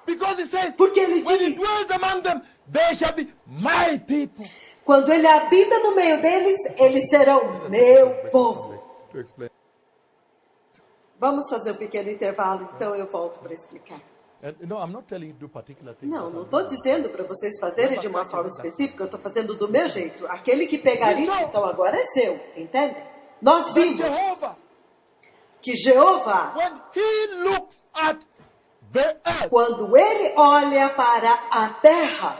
Because he says, Porque ele when he diz, dwells among them, they shall be my people. quando ele habita no meio deles, eles serão meu povo. To explain. Vamos fazer um pequeno intervalo, então eu volto para explicar. And, no, I'm not telling you to do particular things. Não estou dizendo para vocês fazerem de uma forma específica, eu estou fazendo do meu jeito. Aquele que pegar isso, então agora é seu, entende? Nós But vimos Jehovah, que Jeová, when he looks at the earth, quando ele olha para a terra,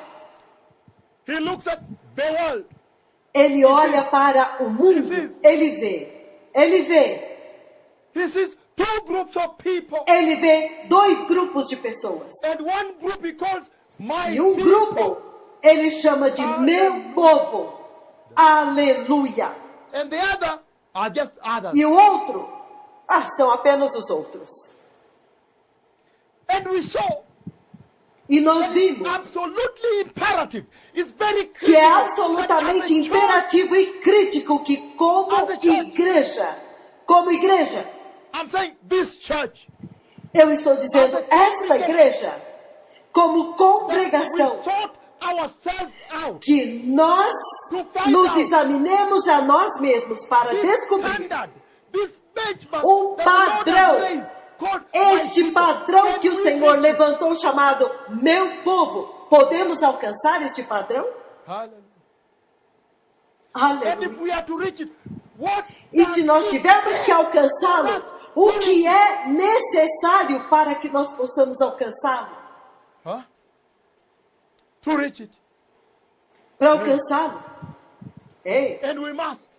he looks at the world. ele olha para o mundo, ele vê He sees two groups of people. ele vê dois grupos de pessoas. And one group he calls my E um people. grupo ele chama de meu povo. Aleluia. And the other are just others. E o outro, são apenas os outros. And we saw E nós that it's vimos absolutely imperative. It's very que critical. é absolutamente that as a church, imperativo e crítico que como As a church. igreja, I'm saying this church, eu estou dizendo esta igreja, como that we congregação, sort ourselves out. que nós nos examinemos a nós mesmos para This descobrir standard, this benchmark um that the Lord padrão, has raised, called my este people. padrão Can que o we Senhor reach it? levantou chamado meu povo. Podemos alcançar este padrão? Hallelujah. And if Aleluia. we are to reach it, what E does se nós it tivermos take que alcançá-lo, for us o to que reach é necessário para que nós possamos alcançá-lo? Huh? To reach it. Para alcançá-lo. Ei, And we must.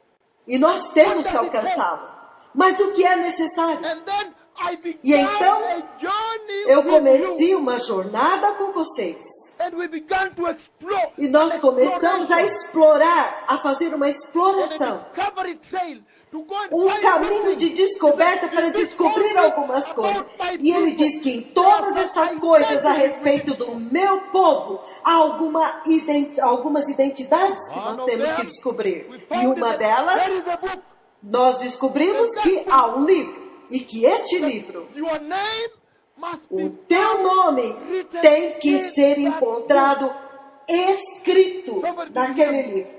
e nós temos que alcançá-lo. Mas o que é necessário? And then I E began então, a journey eu with comecei you. uma jornada com vocês. And we began to explore. E nós an começamos a exploration explorar, a fazer uma and a exploração. discovery trail to go and Um find caminho something. de descoberta He said, para "In this descobrir whole algumas thing coisas. about my E ele people, diz que em there todas are estas some coisas a identities respeito do meu povo, há algumas identidades que nós temos que descobrir. we E found uma that delas, there is a book. nós descobrimos que há um livro. E que este livro, Your name must be o teu nome, written tem que in ser that encontrado escrito naquele livro.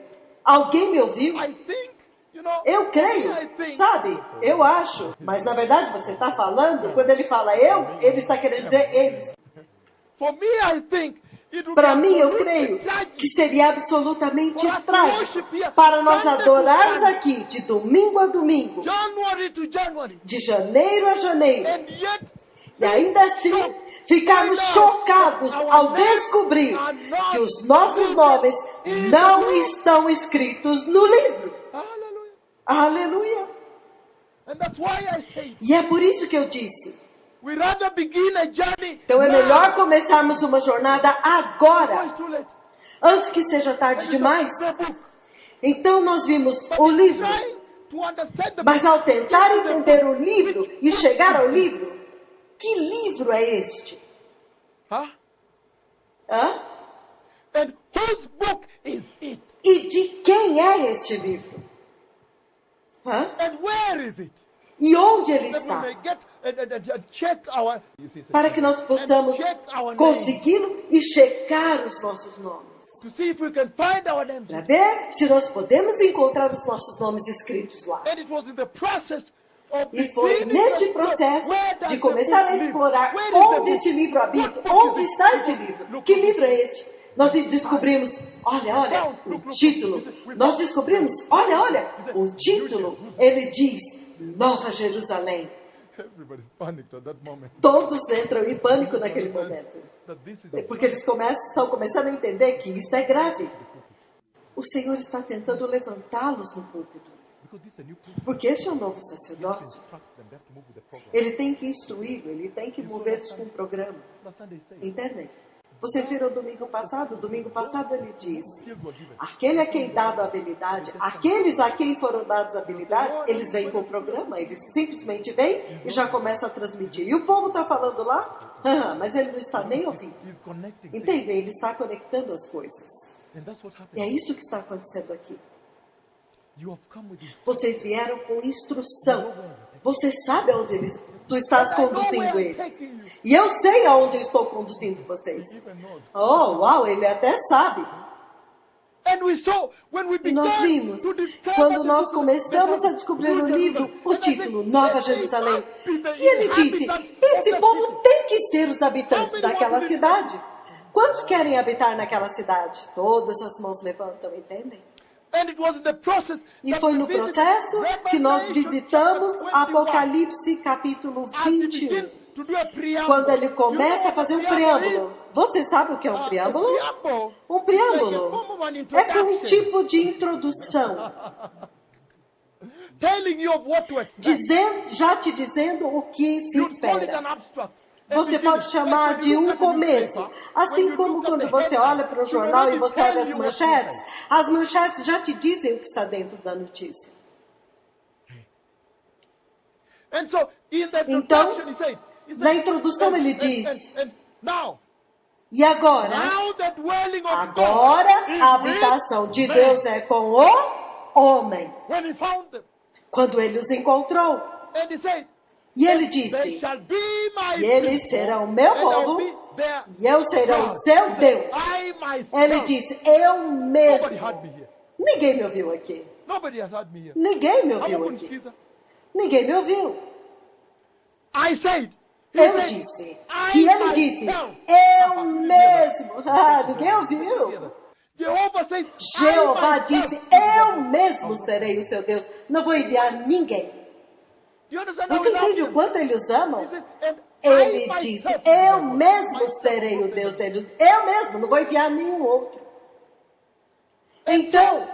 Alguém me ouviu? book. I think, you know, Eu creio, I think, sabe? Eu acho. Mas na verdade você está falando, quando ele fala eu, ele está querendo dizer eles. for me, I think it would Para be mim, eu absolutely creio tragic que seria absolutamente for us to trágico worship here para nós Sunday to adorarmos Sunday, aqui de domingo a domingo, January to January, de janeiro a janeiro, and yet e ainda assim ficarmos chocados ao descobrir que os nossos nomes não estão escritos no livro. hallelujah. Aleluia! And that's why I say E é por isso que eu disse. we rather begin a journey Então é now melhor começarmos uma jornada before agora, it's too late. antes que seja tarde demais. Então nós vimos o livro, Trying to understand the mas book, ao tentar get to the entender o book, livro which e chegar ao book is livro, que livro é este? this? Huh? Hã? And whose book is it? E de quem é este livro? Hã? And where is it? E onde ele That we está? may get and check our Para que nós possamos and check our names, consegui-lo e checar os nossos nomes. to see if we can find our names. Para ver se nós podemos encontrar os nossos nomes escritos lá. And it was in the process E foi neste processo de começar a explorar onde este livro habita, onde está este livro, que livro é este? Nós descobrimos, olha, o título. Nós descobrimos, olha, o título, ele diz, Nova Jerusalém. Todos entram em pânico naquele momento. Porque eles estão começando a entender que isso é grave. O Senhor está tentando levantá-los no púlpito. Porque este é um novo sacerdócio. Ele tem que instruí-lo, ele tem que mover-se com um programa. Entendem? Vocês viram domingo passado? Domingo passado ele disse, aquele a quem dado a habilidade, aqueles a quem foram dadas habilidades, eles vêm com o programa, eles simplesmente vêm e já começam a transmitir. E o povo está falando lá, mas ele não está nem ouvindo. Entendem? Ele está conectando as coisas. E é isso que está acontecendo aqui. Vocês vieram com instrução. Você sabe aonde tu estás conduzindo eles. E eu sei aonde eu estou conduzindo vocês. Oh, uau, ele até sabe. E nós vimos, quando nós começamos a descobrir o livro, o título, Nova Jerusalém. E ele disse, esse povo tem que ser os habitantes daquela cidade. Quantos querem habitar naquela cidade? Todas as mãos levantam, entendem? E foi no processo que nós visitamos Apocalipse capítulo 21. Quando ele começa a fazer um preâmbulo. Você sabe o que é um preâmbulo? Um preâmbulo é como um tipo de introdução. Já te dizendo o que se espera. Você pode chamar de um começo. Assim como quando você olha para o jornal e você olha as manchetes já te dizem o que está dentro da notícia. Então, na introdução ele diz, e agora a habitação de Deus é com o homem. Quando ele os encontrou. E ele disse, e eles serão meu povo, e eu serei o seu Deus. Ele disse, eu mesmo. Ninguém me ouviu aqui. Ninguém me ouviu aqui. Ninguém me ouviu. Eu disse, e ele disse, eu mesmo. Ninguém ouviu. Jeová disse, eu mesmo serei o seu Deus. Não vou enviar ninguém. Você entende o quanto ele os ama? Ele disse, eu mesmo serei o Deus dele. Eu mesmo, não vou enviar nenhum outro. Então,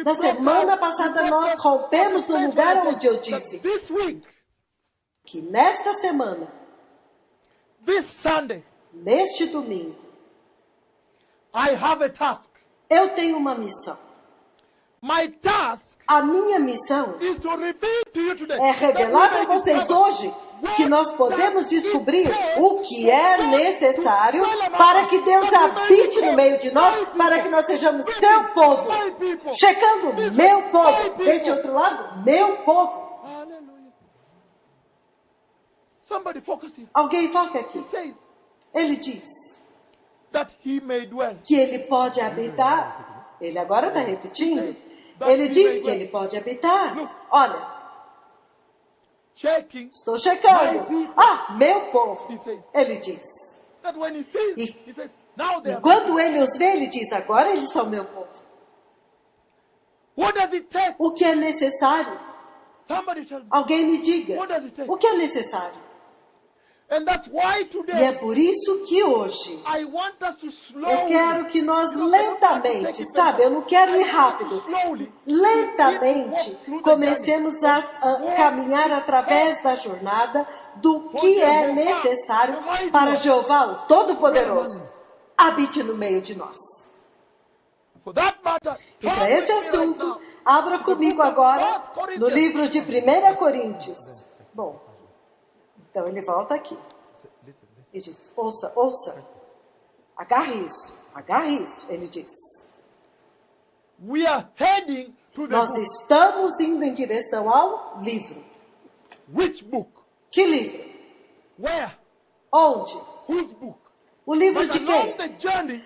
na semana passada nós rompemos no lugar onde eu disse que nesta semana, neste domingo, eu tenho uma missão. A minha missão é revelar para vocês hoje que nós podemos descobrir o que é necessário para que Deus habite no meio de nós, para que nós sejamos seu povo. Checando, meu povo. Deste outro lado, meu povo. Alguém foca aqui. Ele diz que ele pode habitar. Ele agora está repetindo. Ele diz que ele pode habitar. Olha, estou checando. Meu povo. Ele diz. E quando ele os vê, ele diz, agora eles são meu povo. O que é necessário? Alguém me diga. O que é necessário? E é por isso que hoje eu quero que nós lentamente, sabe, eu não quero ir rápido, lentamente comecemos a caminhar através da jornada do que é necessário para Jeová, o Todo-Poderoso, habite no meio de nós. E para esse assunto, abra comigo agora no livro de 1 Coríntios. Bom, então ele volta aqui e diz, ouça, agarre isto, ele diz. Nós estamos indo em direção ao livro. Que livro? Onde? O livro de quem?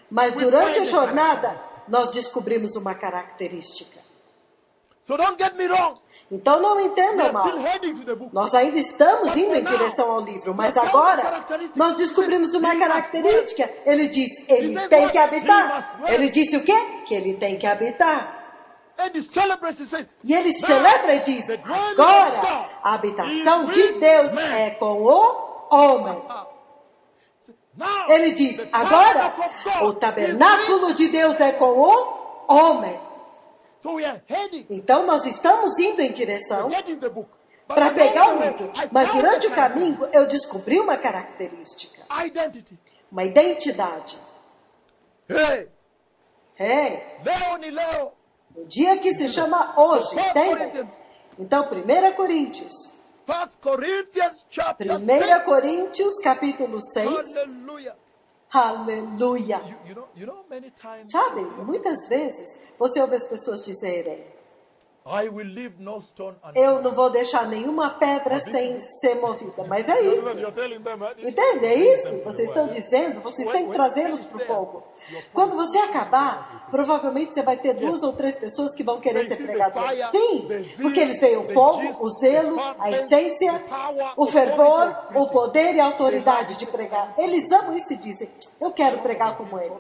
Mas durante a jornada, nós descobrimos uma característica. So don't get me wrong. Então não We entenda are mal. still heading to the book. Nós ainda estamos indo em direção ao livro, mas agora nós descobrimos uma característica. Ele diz, ele tem que habitar. Ele disse o quê? Que ele tem que habitar. And he celebrates and says, E ele celebra e diz, agora a habitação de Deus é com o homem. now Ele diz, the agora tabernacle of God o tabernáculo de Deus é com o homem. So we are heading. Então nós estamos indo em direção Getting the book. But para along pegar the o way, livro. I Mas found durante the o caminho eu descobri uma característica, identity. uma identidade. Hey, É, Leo. o dia que se chama hoje, First entendem? Corinthians. Então, 1 Coríntios. 1 Corinthians chapter 1 6. Coríntios, capítulo 6. Hallelujah. Aleluia. You know many times Sabe, muitas vezes você ouve as pessoas dizerem, I will leave no stone eu não vou deixar nenhuma pedra sem ser movida. Mas é isso. You're telling them, Entende? É isso. Vocês estão dizendo, vocês têm que trazê-los para o fogo. Quando você acabar, provavelmente você vai ter 2 ou 3 pessoas que vão querer ser pregadores. Sim, porque eles veem o fogo, o zelo, a essência, o fervor, o poder e a autoridade de pregar. Eles amam isso e dizem, eu quero pregar como ele.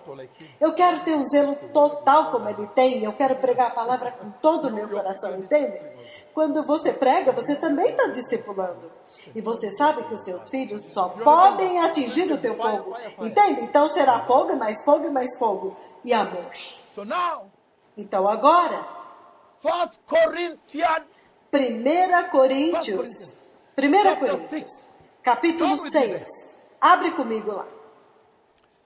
Eu quero ter um zelo total como ele tem. Eu quero pregar a palavra com todo o meu coração, entende? Quando você prega, você também está discipulando. E você sabe que os seus filhos só podem atingir o teu fogo. Entende? Então será fogo, mais fogo, mais fogo. E amor. So now, Então agora, 1 Corinthians 1 Coríntios, chapter 6. capítulo 6. Abre comigo lá.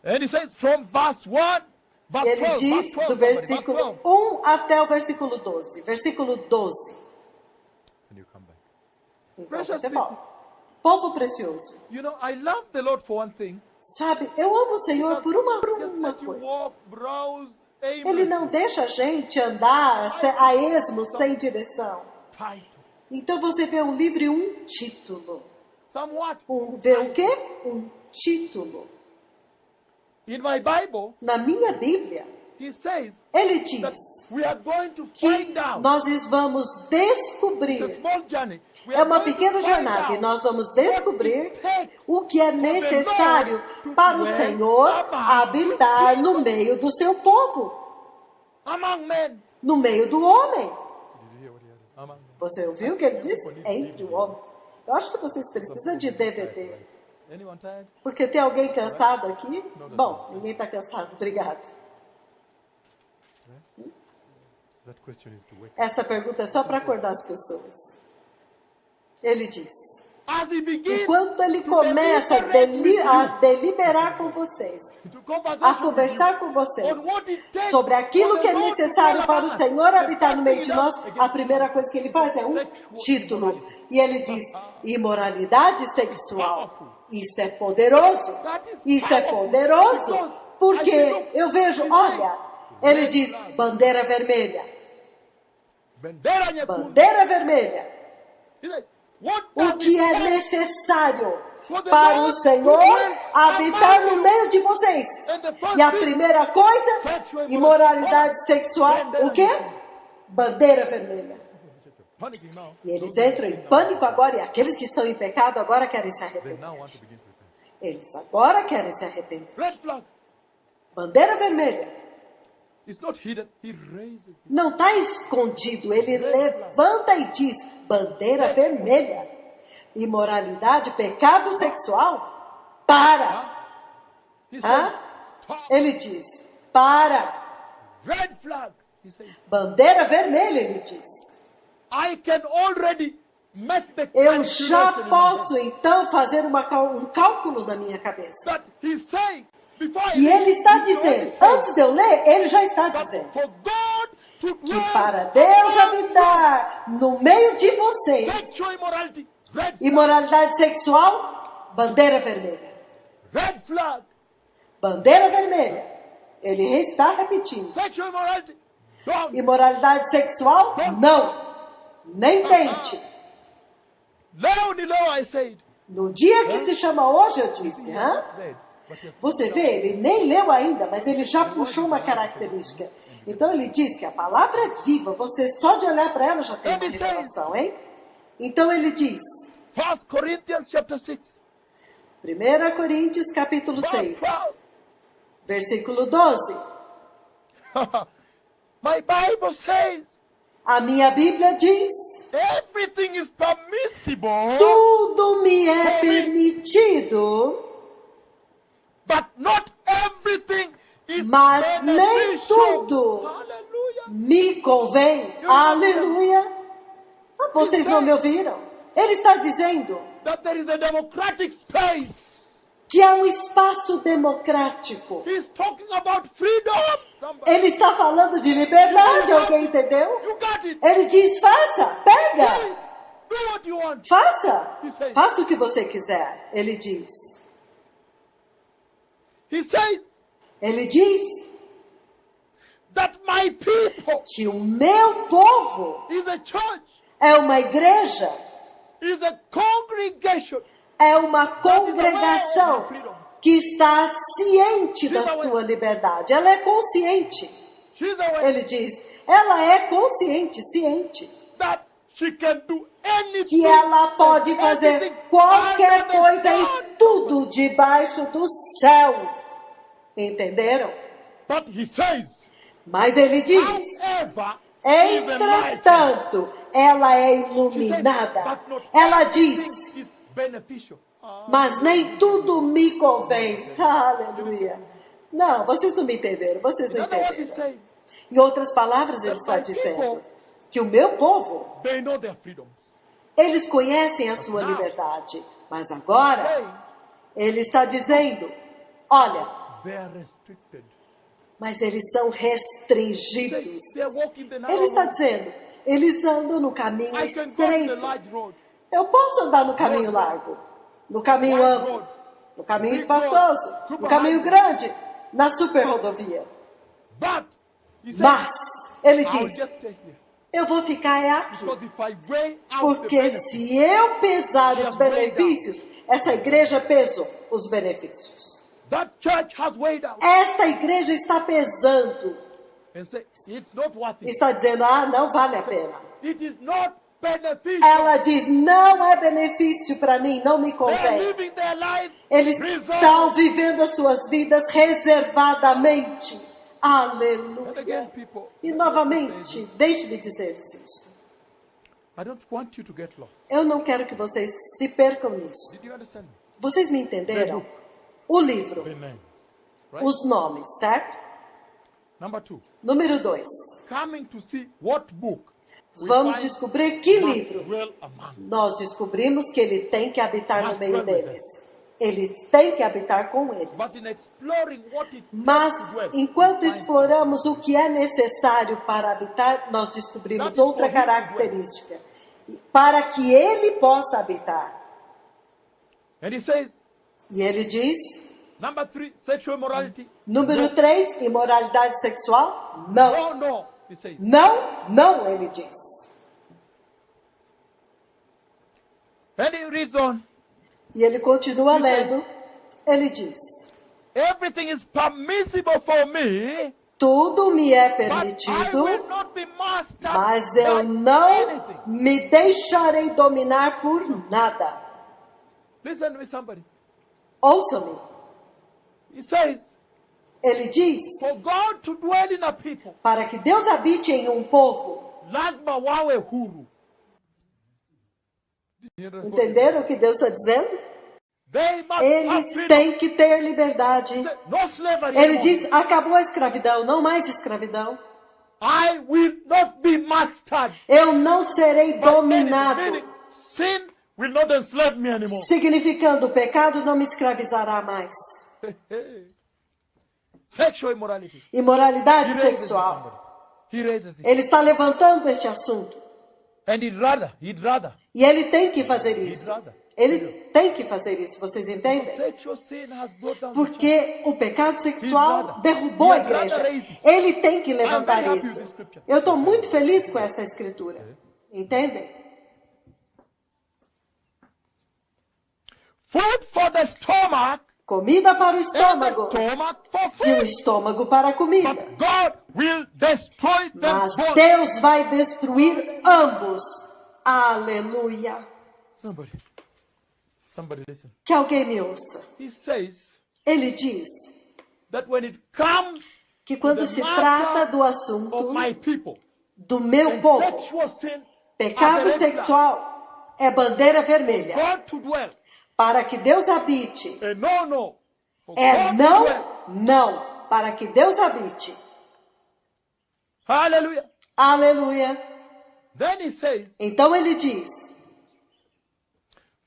And he says from verse 1, verse Ele 12, diz verse 12, do somebody, versículo verse 12. 1 até o versículo 12. Versículo 12. And you come back. Então Precious você people. volta. Povo precioso. You know, I love the Lord for one thing. Sabe, eu amo o Senhor por uma Just let you coisa. walk, browse, Ele aimlessly. não deixa a gente andar a esmo, sem direção. Title. Então você vê um livro e um título. Somewhat. Vê o quê? Um título. In my Bible, Na minha Bíblia, he says ele that diz we are going to que find out. nós vamos It's a descobrir. small journey. We É are uma going to pequena find jornada e out nós vamos what descobrir it takes o que é necessário para o Senhor habitar no meio do seu povo, among men. no meio do homem. Did you hear what he said? Among men. Você ouviu o que ele disse? Entre o homem. Eu acho que vocês precisam de DVD. Anyone tired? Porque tem alguém cansado aqui? Bom, ninguém está cansado. Obrigado. That question is to wake. Esta pergunta é só para acordar as pessoas. Ele diz, As he begins enquanto ele to começa a deliberar com vocês, to conversation a with conversar you com vocês on what it takes sobre aquilo for que the é Lord to necessário dwell para o among us. Senhor The habitar no first meio thing de he nós, does, a primeira coisa que ele faz é um sexual título. immorality. E ele diz, imoralidade sexual. Isso é poderoso. Isso é poderoso. Porque eu vejo, olha, ele diz, bandeira vermelha. Bandera nyekundu. Bandeira vermelha. He said, what O does que it é take necessário para o Senhor habitar no meio de vocês. E a primeira coisa, imoralidade sexual, o quê? Bandeira vermelha. panicking now? E eles entram em pânico agora, e aqueles que estão em pecado agora querem se They arrepender. now want to begin to repent. Eles agora querem se arrepender. Red flag. Bandeira vermelha. It's not hidden. He raises it. Não está escondido. Ele levanta e diz, bandeira vermelha. Imoralidade, pecado sexual. Para. He Hã? says, stop. Ele diz, para. Red flag. He says, Bandeira vermelha, ele diz. I can already make the Eu já calculation in my posso, head então, fazer um cálculo na minha cabeça. that he's saying before E ele está he's already dizendo, saying antes de eu ler, ele já está that dizendo for God to que dwell para Deus among habitar no meio de vocês, sexual immorality, red flag, imoralidade sexual, bandeira vermelha. red flag, Bandeira vermelha. Ele está repetindo. sexual immorality, don't. Imoralidade sexual, não. Nem tente. Leo, I said. No dia que se chama hoje, eu disse, hã? Read, but he has Você vê, ele nem leu ainda, mas ele já puxou uma característica. Então ele diz que a palavra é viva, você só de olhar para ela já tem uma Ele says- revelação, hein? Então ele diz, 1 Corinthians chapter 6, 1 Coríntios capítulo verse 6, 12. versículo 12. My Bible says A minha Bíblia diz, everything is permissible, tudo me é permitido, but not everything is mas nem beneficial. tudo Hallelujah. me convém. Aleluia. Ah, vocês não me ouviram? Ele está dizendo That there is a democratic space. que há um espaço democrático. He's talking about freedom. Somebody. Ele está falando de liberdade, alguém entendeu? You got it. Ele diz, faça, Do pega, it. Do what you want. faça, faça o que você quiser. Ele diz, He says ele diz that my people que o meu povo is a church, é uma igreja, is a congregation é uma congregação que está ciente da She's aware. sua liberdade. Ela é consciente. She's aware Ele diz, ela é consciente, ciente, that she can do anything. que ela pode and fazer everything qualquer under the coisa sun. e tudo debaixo do céu. Entenderam? But he says, Mas ele diz, however, is enlightened. entretanto, ela é She says, iluminada. but not Ela everything diz, is beneficial. mas nem tudo me convém. Aleluia. Não, vocês não me entenderam. Vocês In não other words, he's entenderam. saying, Em outras palavras, ele está dizendo que o meu povo, they know their freedoms. eles conhecem a sua liberdade. Mas agora, Saying, ele está dizendo, olha, they are restricted. mas eles são restringidos. They are walking the narrow Ele está road. dizendo, eles andam no caminho I can go to the estreito. large road. Eu posso andar no caminho largo, no caminho Wide amplo, road. no caminho Big espaçoso, road. no Super caminho highway. grande, na super rodovia. But he said, Mas, ele I'll diz, just stay here. eu vou ficar aqui. Because if I weigh out the Porque benefits, se eu pesar os benefícios, essa igreja pesou os benefícios. that church has weighed out Esta igreja está pesando. and say, it's not worth it. Está dizendo, não vale a pena. It is not beneficial. Ela diz, não é benefício para mim, não me They're convém. living their lives Eles reserved. estão vivendo as suas vidas reservadamente. And Aleluia. again, people, E novamente, deixe-me dizer isso. I don't want you to get lost. Eu não quero que vocês se percam nisso. Did you understand? Vocês me entenderam? O livro, The names. Right? os nomes, certo? Number 2. Número 2. Coming to see what book we Vamos find descobrir que must livro. dwell among. Nós descobrimos que ele tem que habitar no Must meio dwell with deles. Ele tem que habitar com But in eles. exploring what it Mas, takes to dwell, enquanto we find exploramos o que é necessário para habitar, nós descobrimos That is outra for him to característica. Para que ele possa habitar. And he says, E ele diz, number 3, sexual immorality. número 3, imoralidade sexual? Não. No, no, he says. Não, não, ele diz. And he reads on. E ele continua He says, lendo. Ele diz, Everything is permissible for me, tudo me é but I permitido, will not be mastered mas eu by não anything. me deixarei dominar por nada. Listen to me, somebody. Ouça-me. He says, Ele diz, for God to dwell in a people, para que Deus habite em um povo. lazima wawe huru. Entenderam o que Deus está dizendo? They must have Eles freedom. têm que ter liberdade. No slavery Ele anymore. diz, acabou a escravidão, não mais escravidão. I will not be mastered. Eu não serei by anything. dominado. Meaning, sin will not enslave me anymore. Significando, o pecado não me escravizará mais. Sexual immorality. Imoralidade He raises it, sexual. somebody. He raises it. Ele está levantando este assunto. And he'd rather. E ele tem que fazer isso. He'd rather. Ele tem que fazer isso, vocês entendem? Sexual sin has brought down the church. Porque o pecado sexual He'd derrubou a rather igreja. raise it. Ele tem que levantar I'm very happy with isso. this scripture. Eu estou muito feliz com esta escritura. Entendem? Food for the stomach Comida para o and the estômago stomach for e o food. estômago para a comida. But God will destroy them Mas both. Deus vai destruir ambos. Aleluia. Somebody listen. Que alguém me ouça. He says Ele diz that when it comes que quando to se the trata matter do of assunto my people, do meu and povo, sexual sin, pecado are the red flag. sexual é bandeira vermelha. God to dwell. Para que Deus habite. A no. For É God to não, dwell. não. Para que Deus habite. Hallelujah. Aleluia. Then he says Então ele diz,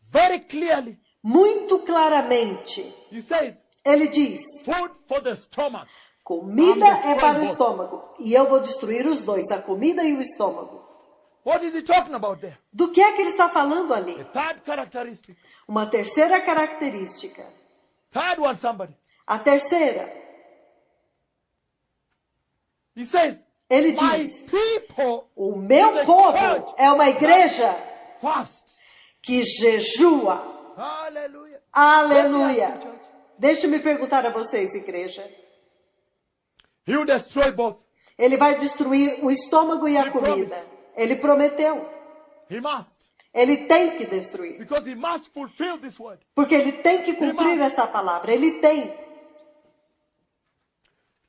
very clearly, muito claramente, he says, ele diz, food for the stomach. comida é para o both. estômago. E eu vou destruir os dois, a comida e o estômago. What is he talking about there? Do que é que ele está falando ali? The third characteristic. Uma terceira característica. Third one, somebody. A terceira, He says, ele my diz, people o meu povo é uma igreja fasts. que jejua. Hallelujah. Aleluia. Let me ask you, church. Deixa-me perguntar a vocês, igreja. He will destroy both. Ele vai destruir o estômago e a He comida. promised. Ele prometeu. He must. Ele tem que destruir. Because he must fulfill this word. Porque ele tem que cumprir essa palavra. Ele tem.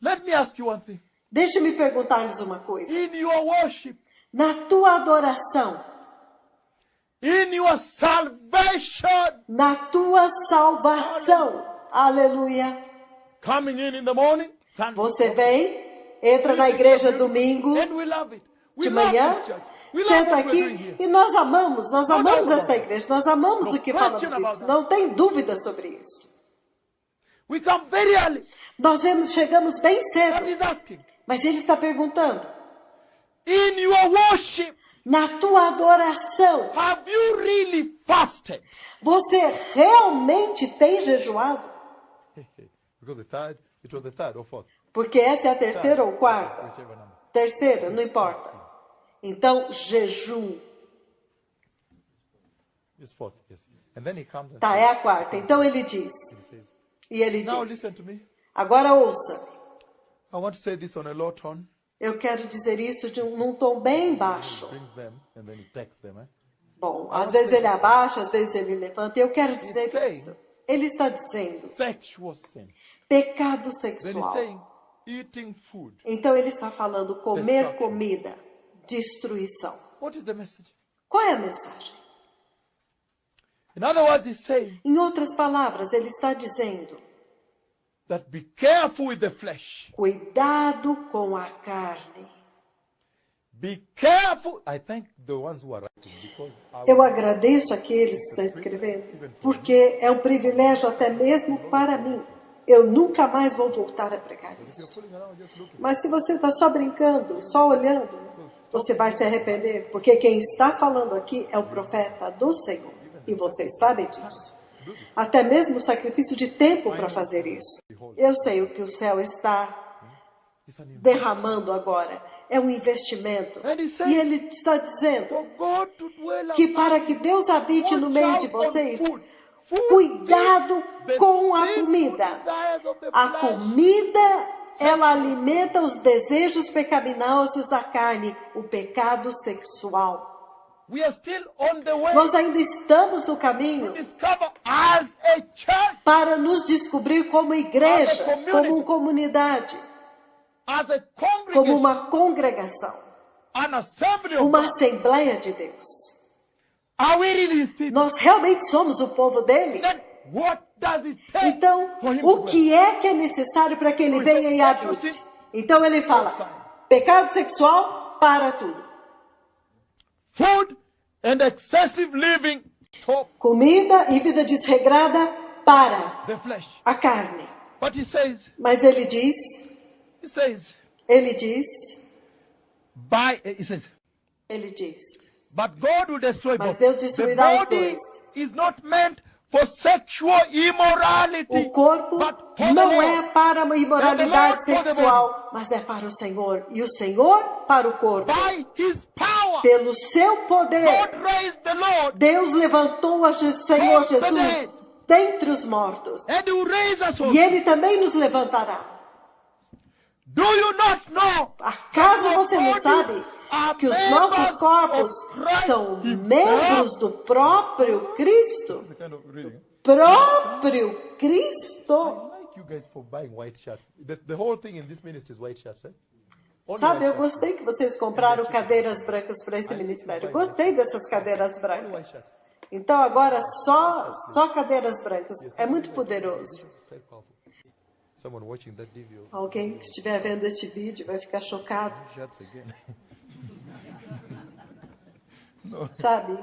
Let me ask you one thing. Deixa-me perguntar-lhes uma coisa. In your worship, Na tua adoração, in your salvation, na tua salvação, aleluia, coming in the morning, Sunday, você vem, entra na igreja domingo and we love it. We de love manhã, this church. We love senta what we're doing aqui here. e nós amamos doubt esta about igreja, nós amamos No o que falamos question about aqui. that. Não tem dúvida sobre isso. We come very early. Nós chegamos bem But cedo, he's asking, mas ele está perguntando, in your worship, na tua adoração, have you really fasted? você realmente tem jejuado? Because it was the third or fourth. Porque essa é a terceira ou quarta? Whichever number. Terceira, não importa. Então, jejum. It's fourth, yes. And then he comes and Tá, é a quarta. Então ele diz. says, E ele now diz. listen to me. Agora ouça. I want to say this on a low tone. Eu quero dizer isso num tom bem baixo. Brings them and then he takes them. Bom, às vezes ele abaixa, às vezes ele levanta. Eu quero dizer isso. Ele está dizendo Sexual sin. pecado Then he's sexual. saying eating food. Então ele está falando comer Destruction. comida, destruição. What is the message? Qual é a mensagem? In other words, he's saying Em outras palavras, ele está dizendo: that be careful with the flesh. cuidado com a carne. Be careful. I thank the ones who are writing because Eu agradeço àqueles que estão escrevendo, porque é um privilégio até mesmo para mim. Eu nunca mais vou voltar a pregar isso. Mas se você está só brincando, só olhando, você vai se arrepender, porque quem está falando aqui é o profeta do Senhor. E vocês sabem disso. Até mesmo o sacrifício de tempo para fazer isso. Eu sei o que o céu está derramando agora. É um investimento. E ele está dizendo for God to dwell que para among que Deus habite no watch meio out de on vocês, food. cuidado The com a sinful comida. desires of the A flesh. comida, ela alimenta os desejos pecaminosos da carne, o pecado sexual. We are still on the way Nós ainda estamos no to caminho discover as a church, para nos descobrir como igreja, As a community. como comunidade, as a como congregation, uma congregação, an assembly of uma God. assembleia de Deus. Are we really his people? Nós realmente somos o povo dele? Then what does it take Então, for him o to que é que é necessário para que ele venha e habite? Então ele fala, pecado sexual, para tudo. food and excessive living stop Comida e vida desregrada, para the flesh? a carne. But he says, Mas ele diz, but God will destroy mas both. Deus The destruirá os body dois. is not meant for sexual immorality, O corpo but for the não Lord. é para a imoralidade And the Lord for the sexual, mas é para o Senhor. E o Senhor para o corpo. By his power, Pelo seu poder, God raised the Lord Deus levantou o Senhor from the Jesus dead. dentre os mortos. And he will raise us E also. Ele também nos levantará. Do you not know? Acaso você não sabe que os nossos corpos são membros do próprio Cristo? The kind of reading. Próprio Cristo. I like you guys for buying white shirts. The whole thing in this ministry is white shirts, right? Only Sabe, eu white shirts. gostei que vocês compraram cadeiras brancas para esse ministério. Gostei dessas cadeiras brancas. Então agora só cadeiras brancas. É muito poderoso. It's quite powerful. Someone watching that video. Alguém que estiver vendo este vídeo vai ficar chocado, Shirts again. sabe?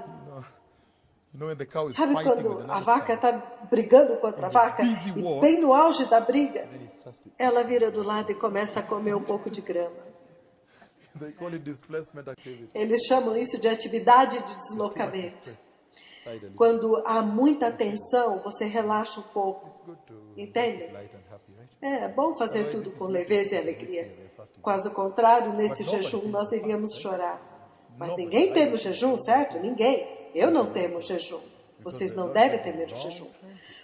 You know when the cow is Sabe fighting with quando a another vaca cow, está brigando com outra vaca e bem no auge da briga, then it's thirsty. ela vira do lado e começa a comer um pouco de grama. They call it displacement activity. Eles chamam isso de atividade de deslocamento. Stress. Side a little. Quando há muita tensão, você relaxa um pouco. It's good to Entende? be light and happy, right? É bom fazer tudo com leveza e alegria. Caso contrário, nesse jejum nós iríamos chorar. Mas ninguém teme o jejum, certo? Ninguém. Eu não temo jejum. Vocês não devem temer o jejum.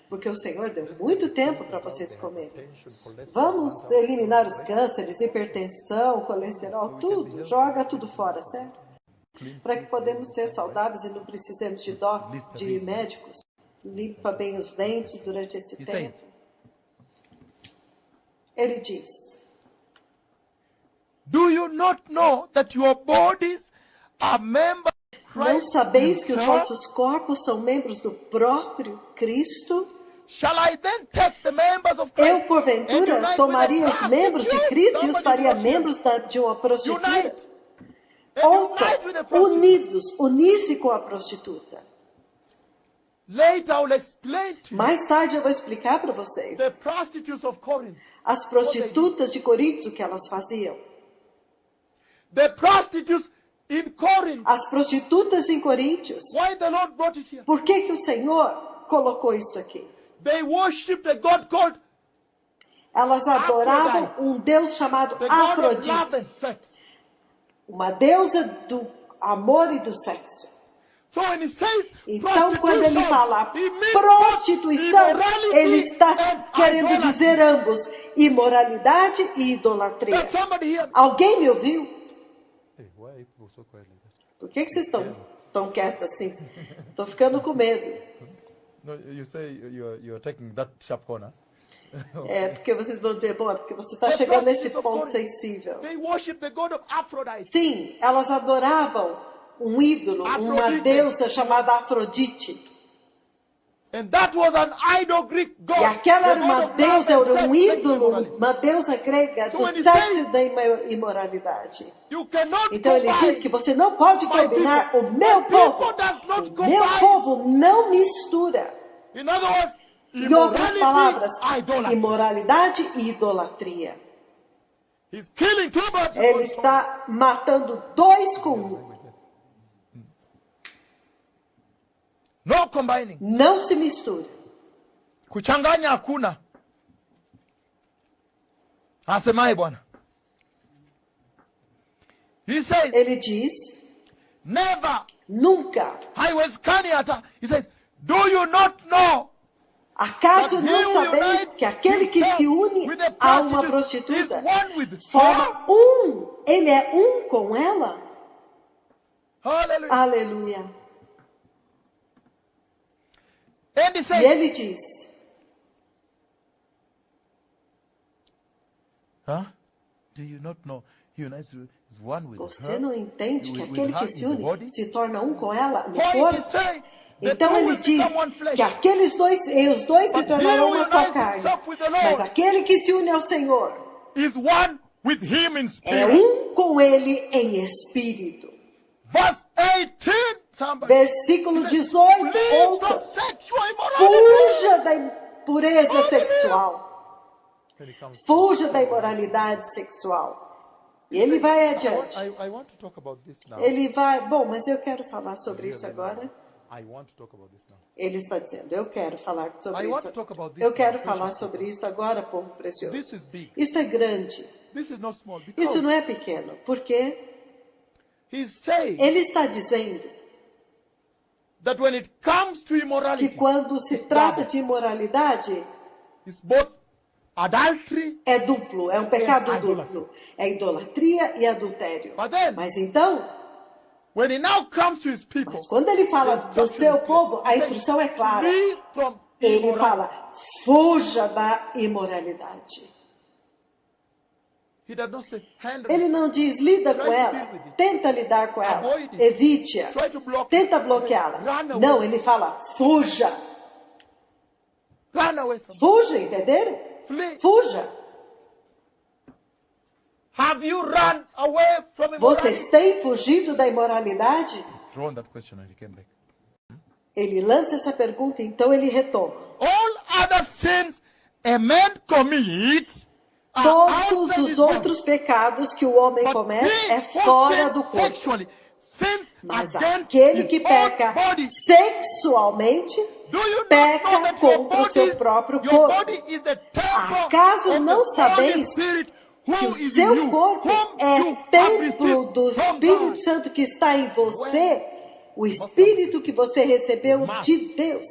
Porque o Senhor deu muito tempo para vocês comerem. Tension, cholesterol. Vamos eliminar os cânceres, hipertensão, colesterol, tudo. Joga tudo fora, certo? Para que podemos ser saudáveis e não precisemos de médicos. Limpa bem os dentes durante esse He tempo. says, Ele diz: do you not know that your bodies are members of não Christ sabeis que os himself? vossos corpos são membros do próprio Cristo? Shall I then take the members of Christ Eu, porventura, and unite tomaria with a os membros de prostitute? Cristo e os Somebody faria watch here. membros de uma prostituta? Unite. And Ouça, unite with a prostitute. unidos, unir-se com a prostituta. Later I will explain to you Mais tarde eu vou explicar para vocês. the prostitutes of Corinth. As prostitutas de Corinto, o que elas faziam. The prostitutes in Corinth. As prostitutas em Coríntios. Why the Lord brought it here? Por que que o Senhor colocou isso aqui? They worshipped a God called Elas adoravam um Deus chamado the God of love Afrodite, and sex. uma deusa do amor e do sexo. So when he says Então, quando ele prostitution, fala he means prostituição, immorality ele está and querendo idolatry. dizer ambos, imoralidade e idolatria. There's somebody here. Alguém me ouviu? Hey, why are people so quiet like that? Por que vocês estão tão quietos assim? Estou ficando com medo. No, you say you're taking that sharp corner. É, porque vocês vão dizer, bom, é porque você está chegando nesse ponto sensível. They worship the God of Aphrodite. Sim, elas adoravam um ídolo, uma Afrodite. deusa chamada Afrodite. And that was an idol Greek God. E aquela the era uma God of deusa, love and era sex, um sex ídolo, immorality. uma deusa grega So do when he sexo says- e da imoralidade. You cannot Então ele combine. diz que você não pode My combinar people- o meu my people povo. does not O meu combine. povo não mistura. In other words, Em outras palavras, idolatry. imoralidade e idolatria. He's killing two birds with Ele one stone. está matando dois com um. No combining. Não se mistura. Kuchanganya hakuna. Asemaye Bwana. He says, Ele diz, never. nunca. Haiwezekani hata. He says, do you not know? Acaso não sabeis que aquele que se une a uma prostituta forma um, ele é um com ela? Hallelujah. Aleluia. And he E says, ele diz, huh? Do you not know? He unites is one with você her. não entende que With aquele her que in se the une body? se torna um com ela no For it is corpo? saying, the Então two ele will diz become one flesh. que aqueles dois, e os dois se But he tornarão who uma só unites carne. himself with the Lord Mas aquele que se une ao Senhor is one with him in é spirit. um com ele em espírito. Verse 18, somebody. Versículo He says, 18, flee ouça. from sexual immorality. Fuja da impureza sexual. Then he comes. Fuja da imoralidade sexual. E ele vai adiante. I want to talk about this now. Ele vai... Bom, mas eu quero falar sobre isso agora. I want to talk about this now. Ele está dizendo, eu quero falar sobre I want isso. to talk about this Eu quero now, falar precious sobre isso agora, povo precioso. This is big. Isso é grande. This is not small. Isso Because não é pequeno. Porque he's saying ele está dizendo that when it comes to que immorality, quando se trata de imoralidade, it's both adultery. é duplo, é um pecado idolatry. duplo. É idolatria e adultério. But then, Mas então, when it now comes to his people, mas quando ele fala the do instruction seu is clear. povo, a He says, instrução é clara. flee from Ele immorality. fala, fuja da imoralidade. He does not say, handle Ele it. não diz, lida Try com to ela, deal with it. tenta lidar com ela, Avoid it. evite-a, Try to block tenta it. bloqueá-la. Run away. Não, ele fala, fuja. Run away. From it. Fuja, entenderam? Flee. Fuja. Have you run away from Vocês immorality? têm fugido da imoralidade? Thrown that question and he came back. Ele lança essa pergunta, então ele retoma. All other sins a man commits are Todos outside os his outros pecados que o homem body. comete But é he who fora do sins corpo. sexually sins Mas against aquele his que own peca body. sexualmente, Do you not peca know that your contra o seu body, próprio your corpo. body is the temple Acaso of não the sabeis Holy Spirit who que o is in seu you, corpo whom é you have templo received do from Espírito God? Santo que está em você, o Espírito que você recebeu de Deus.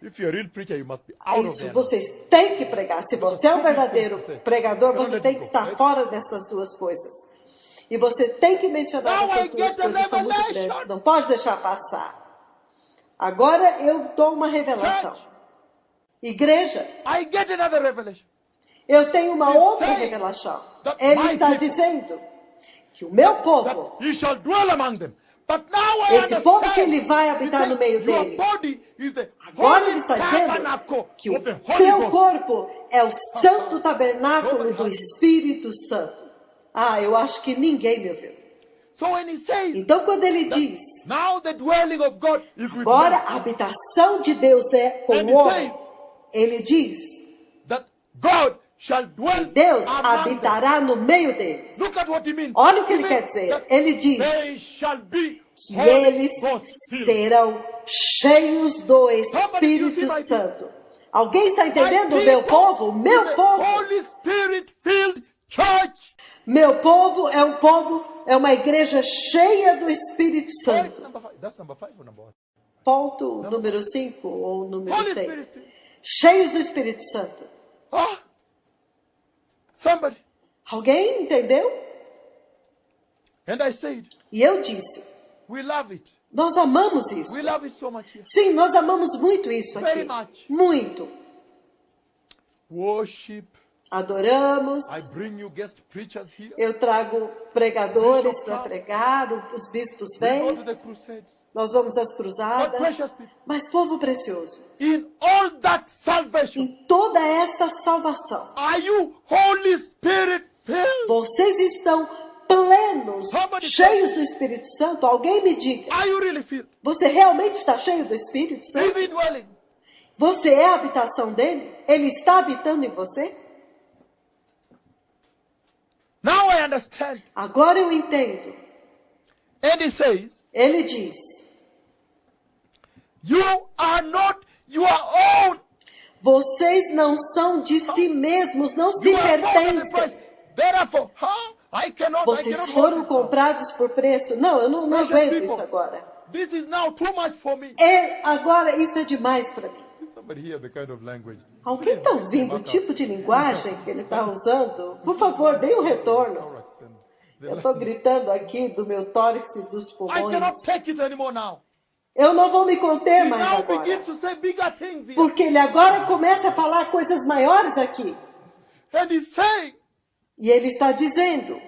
If you're a real preacher, you must be out of Isso there. vocês têm que pregar. Se você é um verdadeiro pregador, você tem que estar fora dessas duas coisas. E você tem que mencionar Now essas I duas get the coisas, são muito revelation. grandes. Não pode deixar passar. Agora eu dou uma revelação. Church. Igreja, I get another revelation. eu tenho uma He's outra saying revelação. that Ele my está people- dizendo que o meu povo, That he shall dwell among them. But now I esse povo understand. que ele vai He habitar said, no meio your dele. body is the Agora holy ele está dizendo tabernacle que of o the Holy teu Ghost. corpo é o santo tabernáculo Nobody do has- Espírito Santo. Ah, eu acho que ninguém me ouviu. So when he says, Então quando ele diz, now the dwelling of God is with agora man, a habitação de Deus é com And o he homem, says ele diz, that God shall dwell Deus among them. habitará no meio deles. Look at what he means. Olha o que He ele means quer dizer. that Ele diz they shall be que Holy eles Ghost filled. serão cheios do Espírito my Santo. Alguém está My entendendo o meu people povo? O is meu a povo. Holy Spirit filled church. Meu povo, é uma igreja cheia do Espírito Santo. Number 5. That's number 5 or number 1? Ponto número 5 ou número Holy 6. Spirit filled. Cheios do Espírito Santo. Ah, somebody. Alguém entendeu? And I said, E eu disse, we love it. nós amamos isso. We love it so much here. Sim, nós amamos muito isso Very aqui. much. Muito. Worship. Adoramos. I bring you guest preachers here. Eu trago pregadores Bishop para come. pregar, os bispos We go vêm, to the crusades. nós vamos às But cruzadas. precious people, Mas, povo precioso, in all that salvation, em toda esta salvação, are you Holy Spirit filled? vocês estão plenos, Somebody cheios do Espírito Santo? Alguém me diga, Are you really filled? você realmente está cheio do Espírito Is Santo? he dwelling? Você é a habitação dele? Ele está habitando em você? Now I understand. Agora eu entendo. And he says, Ele diz, you are not your own. vocês não são de si mesmos, não se You are bought at a pertencem. price. Therefore, I cannot Vocês hold foram this now. comprados por preço. Não, eu não Precious aguento people. isso agora. This is now too much for me. Agora isso é demais para mim. Is somebody hear the kind of language? Alguém está ouvindo o tipo de linguagem que ele está usando? Por favor, dê um retorno. Thorax and the Eu estou gritando aqui do meu tórax e dos I pulmões. cannot take it anymore now. Eu não vou me conter He mais now agora. begins to say bigger things here. Porque ele agora começa a falar coisas maiores aqui. And he's saying E ele está dizendo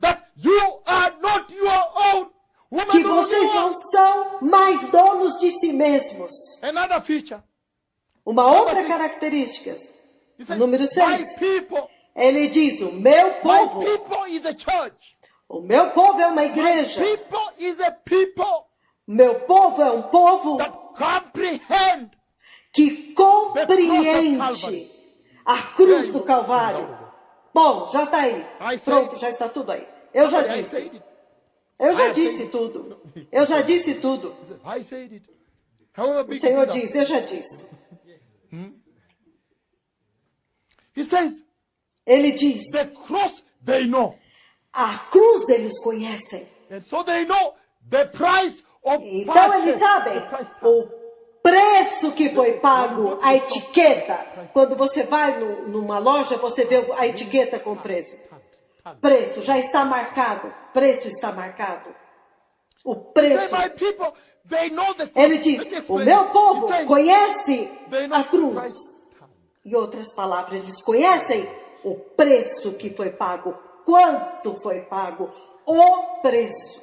that you are not your own. Woman, que do vocês you não are. são mais donos de si mesmos. Another feature. Uma outra característica. He said, Número my 6. people. Ele diz, o meu My povo. people is a church. O meu povo é uma igreja. People is a people Meu povo é um povo that comprehend. que compreende a cruz do Calvário. Bom, já está aí. Pronto, já está tudo aí. Eu já I disse. said it. Eu já disse tudo. Eu já disse tudo. I said it. However O big Senhor it is, diz, eu já disse. he says, Ele diz, the cross they know. a cruz eles conhecem. And so they know the price Então eles sabem o preço que foi pago, a etiqueta. Quando você vai numa loja, você vê a etiqueta com preço. Preço já está marcado. Preço está marcado. O preço. Ele diz, o meu povo conhece a cruz. Em outras palavras, eles conhecem o preço que foi pago. Quanto foi pago? O preço.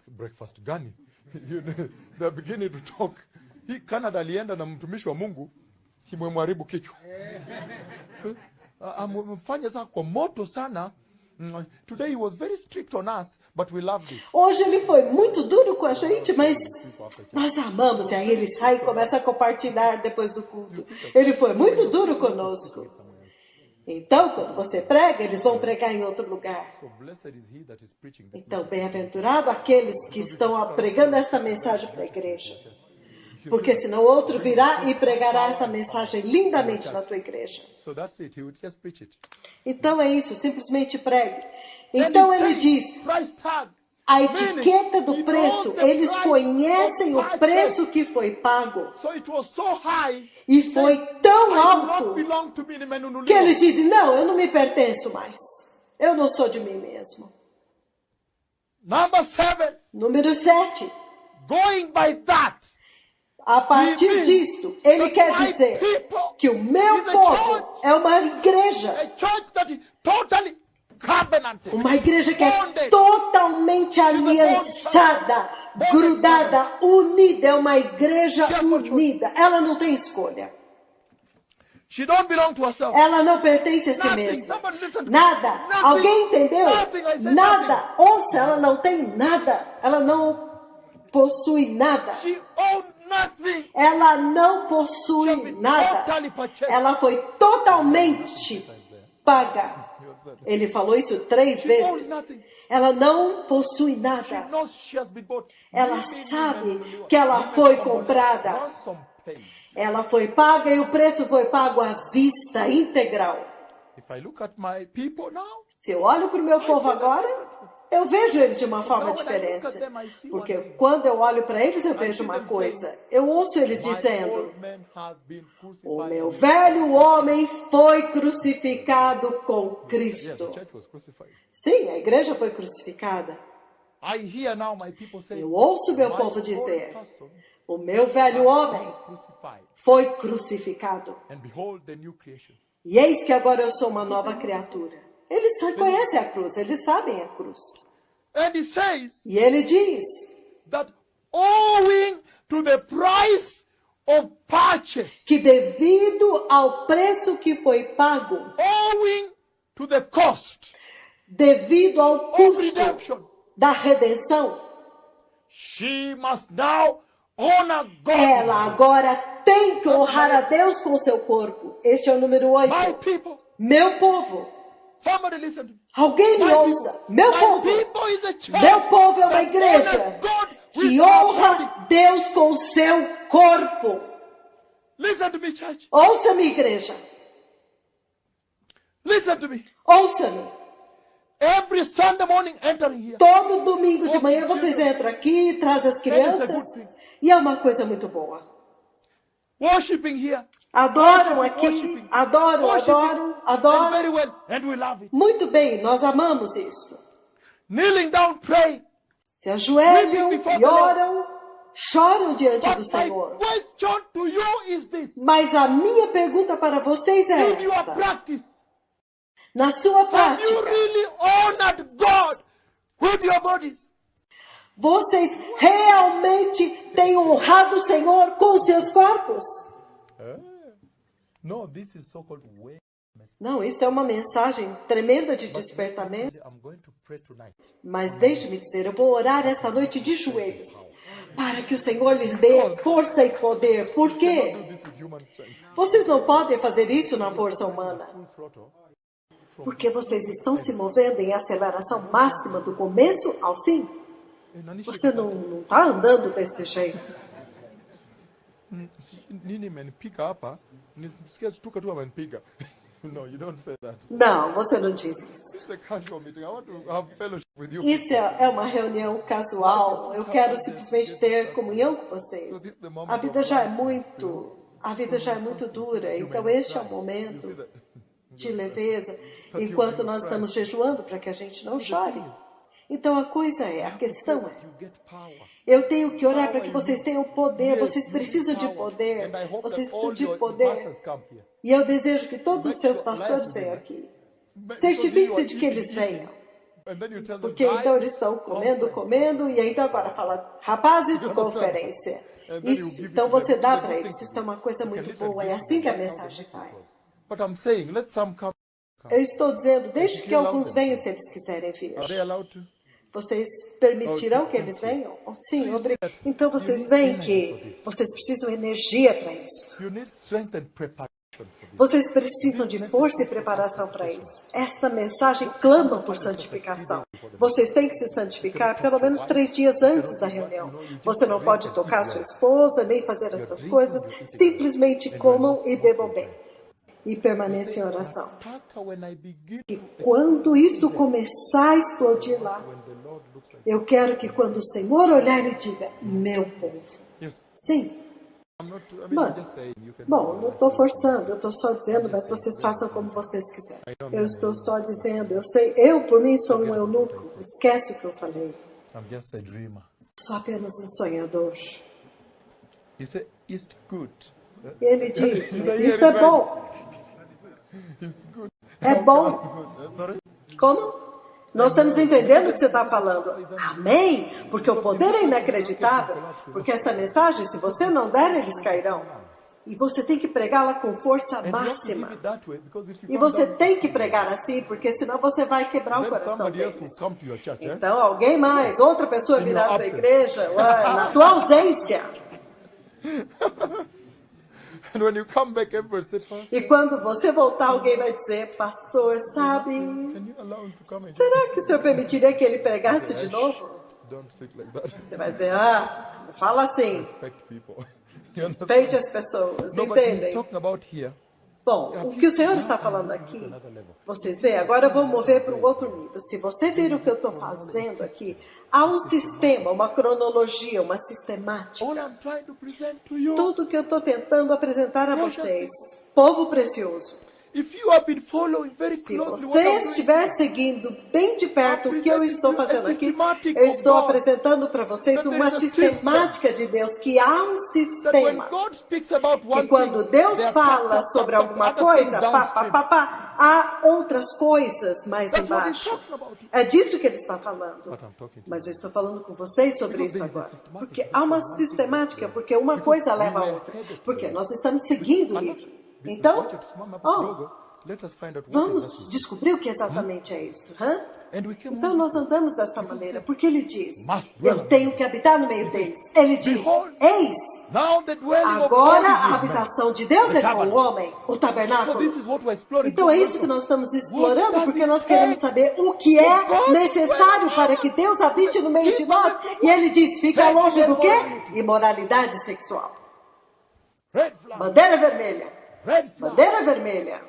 Breakfast gani? They're beginning to talk. Hii Canada alienda na mtumishi wa Mungu kimwemharibu kichwa. Amefanya saa kwa moto sana. Today he was very strict on us, but we loved it. Hoje ele foi muito duro com a gente, mas nós amamos. E aí ele sai e começa a compartilhar depois do culto. Ele foi muito duro conosco. Então, quando você prega, eles vão pregar em outro lugar. Então, bem-aventurado aqueles que estão pregando esta mensagem para a igreja. Porque senão outro virá e pregará essa mensagem lindamente na tua igreja. Então é isso, simplesmente pregue. Então ele diz, a etiqueta do preço, eles conhecem o preço que foi pago. E foi tão alto que eles dizem, não, eu não me pertenço mais. Eu não sou de mim mesmo. Número 7. Going by that. A partir disto, ele quer dizer que o meu povo é uma igreja. Uma igreja que é totalmente aliançada, grudada, unida. É uma igreja unida. Ela não tem escolha. Ela não pertence a si mesma. Nada. Alguém entendeu? Nada. Ouça, ela não tem nada. Ela não possui nada. Ela não possui nada. Ela foi totalmente paga. Ele falou isso 3 vezes. Ela não possui nada. Ela sabe que ela foi comprada. Ela foi paga e o preço foi pago à vista, integral. Se eu olho para o meu povo agora, eu vejo eles de uma forma diferente. Porque quando eu olho para eles, eu vejo uma coisa. Eu ouço eles dizendo, o meu velho homem foi crucificado com Cristo. Sim, a igreja foi crucificada. Eu ouço meu povo dizer, o meu velho homem foi crucificado. E eis que agora eu sou uma nova criatura. Eles conhecem a cruz, eles sabem a cruz. E ele diz that owing to the price of purchase, que devido ao preço que foi pago, owing to the cost, devido ao custo da redenção, she must now honor God. Ela agora tem que honrar a Deus com o seu corpo. Este é o número 8. My people. Meu povo. Somebody listen to me. Alguém me ouça. Meu povo. Meu povo é uma igreja que honra Deus com o seu corpo. Listen to me, church. Ouça-me, igreja. Listen to me. Ouça-me. Every Sunday morning entering here. Todo domingo de manhã vocês entram aqui, trazem as crianças. E é uma coisa muito boa. Worshiping here. Adoram aqui, adoram. And very well, and we love it. Muito bem, nós amamos isto. Kneeling down, praying. Se ajoelham e oram, choram diante do Senhor. My question to you is this. Mas a minha pergunta para vocês é In your esta. practice, na sua have prática, you really honored God with your bodies? Vocês realmente têm honrado o Senhor com seus corpos? No, this is so-called way. Não, isso é uma mensagem tremenda de despertamento. Mas deixe-me dizer, eu vou orar esta noite de joelhos, para que o Senhor lhes dê força e poder. Por quê? Vocês não podem fazer isso na força humana. Porque vocês estão se movendo em aceleração máxima do começo ao fim. Você não está andando desse jeito. No, you don't say that. Não, você não diz isso. It's a casual meeting. I want to have fellowship with you. Isso é uma reunião casual. Eu quero simplesmente ter comunhão com vocês. A vida já é muito dura. Então este é o momento de leveza, enquanto nós estamos jejuando para que a gente não chore. Então a questão é, eu tenho que orar para que vocês tenham poder, vocês precisam de poder, vocês precisam de poder. E eu desejo que todos os seus pastores venham aqui. Certifique-se de que eles venham. Porque então eles estão comendo, e então agora fala, rapazes, conferência. Isso, então você dá para eles, isso é uma coisa muito boa, é assim que a mensagem vai. Eu estou dizendo, deixe que alguns venham se eles quiserem vir. Vocês permitirão que eles venham? Oh, sim, obrigado. Então vocês veem que vocês precisam de energia para isso. Vocês precisam de força e preparação para isso. Esta mensagem clama por santificação. Vocês têm que se santificar pelo menos 3 dias antes da reunião. Você não pode tocar sua esposa, nem fazer estas coisas. Simplesmente comam e bebam bem. E permaneçam em oração. E quando isto começar a explodir lá, eu quero que quando o Senhor olhar, Ele diga, meu povo. Sim. Bom, não estou forçando, eu estou só dizendo, mas vocês façam como vocês quiserem. Eu estou só dizendo, eu por mim sou um eunuco, esquece o que eu falei. Sou apenas um sonhador. E ele diz, mas isso é bom. É bom. Como? Nós estamos entendendo o que você está falando. Amém? Porque o poder é inacreditável. Porque essa mensagem, se você não der, eles cairão. E você tem que pregá-la com força máxima. E você tem que pregar assim, porque senão você vai quebrar o coração deles. Então, alguém mais, outra pessoa virá para a igreja, na tua ausência. E quando você voltar, alguém vai dizer, pastor, sabe, será que o senhor permitiria que ele pregasse de novo? Você vai dizer, não fala assim. Respeite as pessoas, entendem? Bom, o que o Senhor está falando aqui, vocês veem, agora eu vou mover para um outro nível. Se você vir o que eu estou fazendo aqui, há um sistema, uma cronologia, uma sistemática. Tudo que eu estou tentando apresentar a vocês, povo precioso. Se você estiver seguindo bem de perto o que eu estou fazendo aqui, eu estou apresentando para vocês uma sistemática de Deus, que há um sistema, que quando Deus fala sobre alguma coisa, há outras coisas mais embaixo. É disso que ele está falando. Mas eu estou falando com vocês sobre isso agora. Porque há uma sistemática, porque uma coisa leva a outra. Porque nós estamos seguindo o livro. Então, vamos descobrir o que exatamente é isso. Então nós andamos desta maneira, porque ele diz, eu tenho que habitar no meio deles. Ele diz, eis, agora a habitação de Deus é com o homem, o tabernáculo. Então é isso que nós estamos explorando, porque nós queremos saber o que é necessário para que Deus habite no meio de nós. E ele diz, fica longe do quê? Imoralidade sexual. Bandeira vermelha. Bandeira vermelha.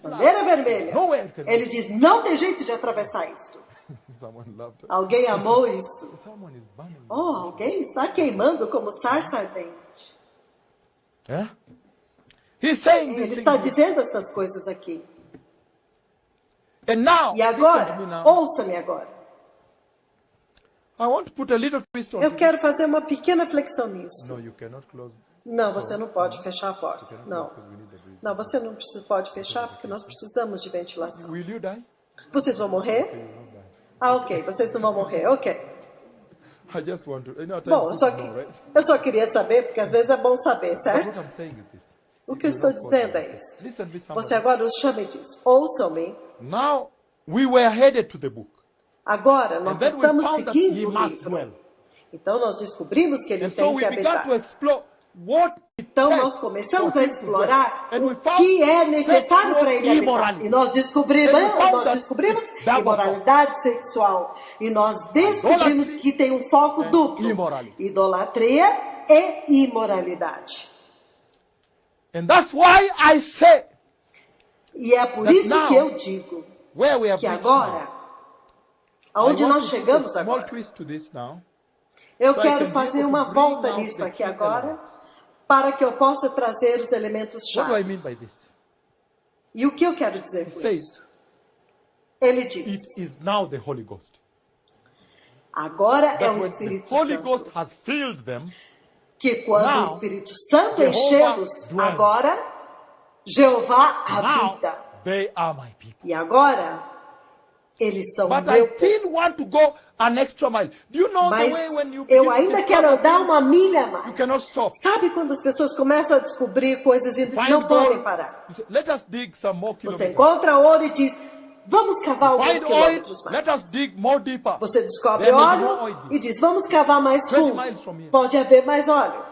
Bandeira vermelha. Ele diz, não tem jeito de atravessar isto. Alguém amou isto. Alguém está queimando como sarça ardente. Ele está dizendo estas coisas aqui. E agora, ouça-me agora. Eu quero fazer uma pequena flexão nisso. Não, você não pode fechar a porta. Não, você não pode fechar porque nós precisamos de ventilação. Vocês vão morrer? Ok, vocês não vão morrer, ok. Bom, eu só queria saber, porque às vezes é bom saber, certo? O que eu estou dizendo é isso. Você agora os chama e diz, ouçam-me. Agora nós estamos seguindo o livro. Então nós descobrimos que ele tem que habitar. Então nós começamos a explorar o que é necessário para ele habitar. E nós descobrimos imoralidade sexual. E nós descobrimos que tem um foco duplo. Idolatria e imoralidade. E é por That isso now, que eu digo where we have que reached agora, now, aonde I want nós to put a chegamos small agora, twist to this now, eu so I quero can be fazer able to uma bring volta out nisso the aqui key agora, elements. para que eu possa trazer os elementos What do I chave. mean by this? E o que eu quero dizer It com says, isso? Ele it diz, is now the Holy Ghost. agora é That o when the Espírito Holy Santo. Ghost has filled them, Que quando now, o Espírito Santo Jehovah enchê-los, dwells. agora Jeová now habita. they are my people. E agora eles são But I meu povo. still want to go an extra mile. Do you know Mas the way when you eu begin to ainda discover quero andar things, uma milha a you mais. cannot stop. Sabe quando as pessoas começam a descobrir coisas e Find não podem gold, parar? you say, let us dig some more Você kilometers. encontra ouro e diz, vamos cavar alguns Find oil, quilômetros let us mais. dig more deeper. Você descobre There may be more óleo oil. e diz, vamos cavar mais 20 fundo. miles from here. Pode haver mais óleo.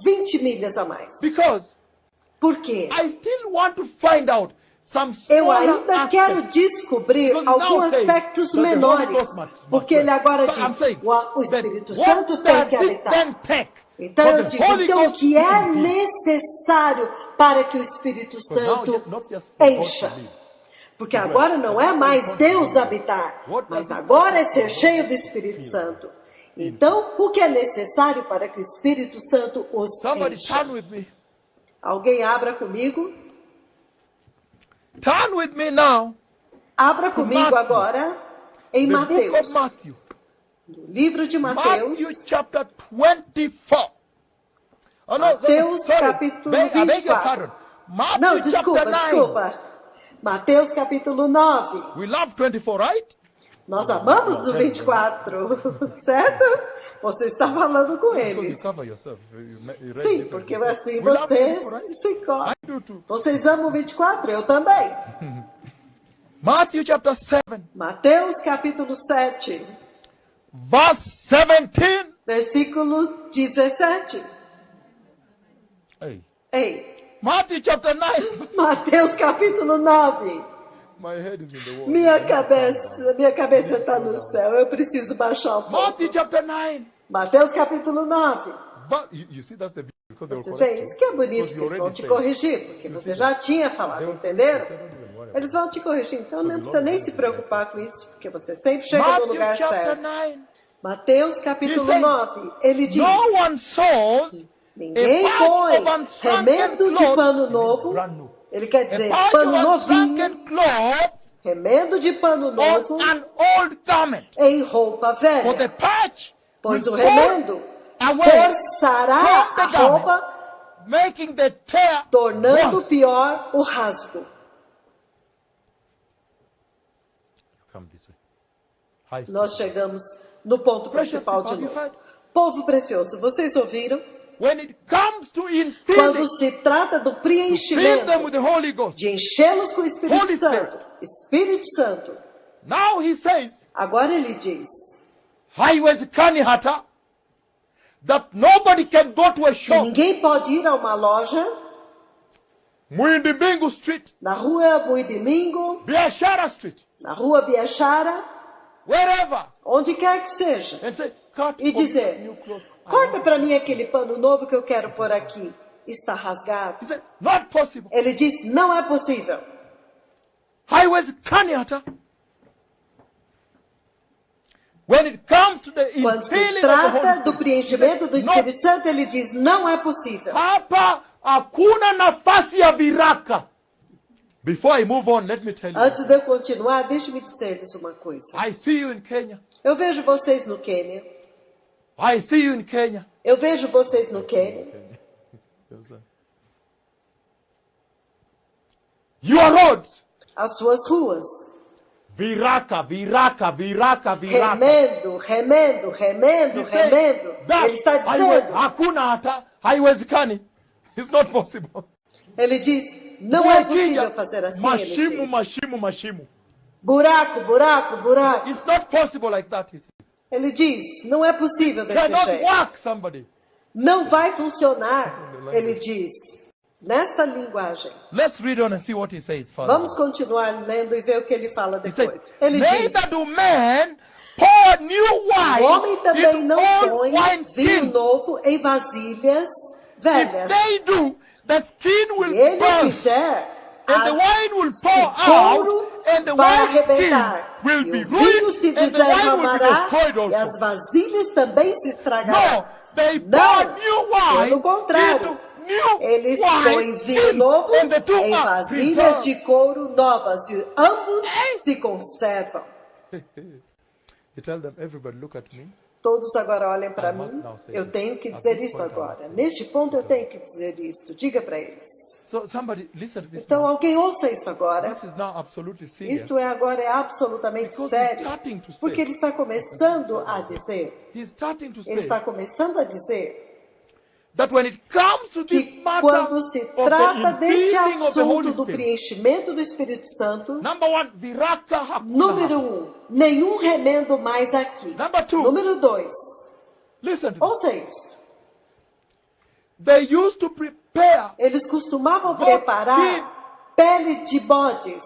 20 milhas a mais. Because Por quê? I still want to find out some Eu smaller ainda quero aspects. descobrir Because alguns now saying aspectos that the Holy menores. Ghost must Porque dwell. ele agora So I'm diz, saying o that Espírito what Santo tem does que it habitar. then take Então for eu the digo, Holy então o Ghost que to é be? necessário para que o Espírito Because now Santo not just for God encha? to live. Porque agora não é mais Deus habitar, mas agora é ser cheio do Espírito Santo. Então, o que é necessário para que o Espírito Santo os Somebody encha? turn with me. Alguém abra comigo? Turn with me now. Abra comigo Matthew. agora em The book of Mateus. Matthew. No livro de Mateus. Matthew chapter 24. Oh, no, Mateus sorry. capítulo I beg your 24. pardon. Matthew Não, desculpa, chapter 9. desculpa. Mateus capítulo 9. We love 24, right? Nós amamos o 24, certo? Você está falando com Because you eles. cover yourself. You read Sim, differently. porque So, assim we love você 24, right? se encobre. I do too. Vocês amam o 24? Eu também. Matthew chapter 7, Mateus capítulo 7, verse 17. versículo 17. Hey. Ei, Matthew chapter 9. Mateus capítulo 9. My head is in the wall. Minha cabeça está no céu. Eu preciso baixar um pouco. Matthew chapter 9. Mateus capítulo 9. But you see, that's the beauty. Because they will Vocês correct veem, you. isso que é bonito, Because que you eles vão already te said. corrigir, porque você já tinha falado, entenderam? Eles vão te corrigir, então não precisa nem se preocupar com isso, porque você sempre chega no Matthew lugar chapter certo. 9. Mateus capítulo He says, 9, ele diz, No one sews ninguém a pouch põe of unshrunken remendo de cloth. pano novo, Brand new. ele quer A dizer pouch pano of novinho, unshrunken cloth remendo de pano novo on an old garment. em roupa For the velha, patch pois will o pull remendo away forçará from the a garment, roupa, making the tear tornando worse. pior o rasgo. Come this way. High Nós speed. chegamos no ponto Precious principal de people, have you novo. heard? Povo precioso, vocês ouviram? When it comes to Quando infilling, se trata do fill them preenchimento, with the Holy Ghost. de enchê-los com o Espírito Holy Santo, Espírito Santo, Now he says, agora ele diz highways kanihata, that nobody can go to a que shop. ninguém pode ir a uma loja Muindibingu Street, na rua Muidimingo, Biashara Street, na rua Biachara, wherever, onde quer que seja, and say, cut e for me dizer, new clothes. corta para mim aquele pano novo que eu quero pôr aqui. Está rasgado. He said, not possible. Ele diz, não é possível. Highways kanihata. When it comes to the Quando se infilling of the Holy trata do Spirit, preenchimento do he said, Espírito Santo, ele diz, não é possível. hapa hakuna nafasi ya viraka. Before I move on, let me tell you. Antes de eu continuar, deixe-me dizer-lhes uma coisa. I see you in Kenya. Eu vejo vocês no Quênia. I see you in Kenya. Eu vejo vocês no Quênia. Your roads. As suas ruas. Viraka, viraka, viraka, viraka. Remendo, remendo, remendo, He said remendo. that Ele está highway, dizendo. hakuna hata haiwezekani. It's not possible. Ele diz, não é possível fazer assim. Ele Mashimo, diz. mashimo, mashimo. Buraco, buraco, buraco. It's not possible like that, he says. Ele diz, não é possível desse Cannot jeito. work, somebody. Não vai funcionar. Ele diz, nesta linguagem. Let's read on and see what he says, Father. Vamos continuar lendo e ver o que ele fala He depois. says, Ele diz, neither do men pour new o homem wine também in não old põe wine vinho skins. novo em vasilhas If velhas. they do, the skin Se will ele burst. fizer, And the wine will pour o couro out, and the vai wine skin arrebentar, will e be o vinho ruined, se and the wine will be desarramará, destroyed e as also. vasilhas também se No, estragarão. they pour Não, new wine pelo contrário, into new eles wine põem vinho skins, novo and the two em are vasilhas preserved. de couro novas, e ambos se conservam. You tell them, everybody look at me. Todos agora olhem para I must mim. now say Eu this. tenho que At dizer this isto point, I must agora. say Neste ponto eu tenho que dizer isto. Diga para eles. So somebody listen to this Então now. alguém ouça isso agora. This is now absolutely serious. Isto agora é absolutamente Because he's sério. starting to say. Porque ele está começando a dizer. He's starting to Ele say está começando a dizer that when it comes to this que matter quando se trata of the deste infilling of the Holy assunto do Spirit, preenchimento do Espírito Santo, number one, viraka hakuna. número 1, nenhum remendo mais aqui. Number 2, Número 2, listen to this. ouça isto. They used to prepare Eles costumavam Goat preparar pele de bodes.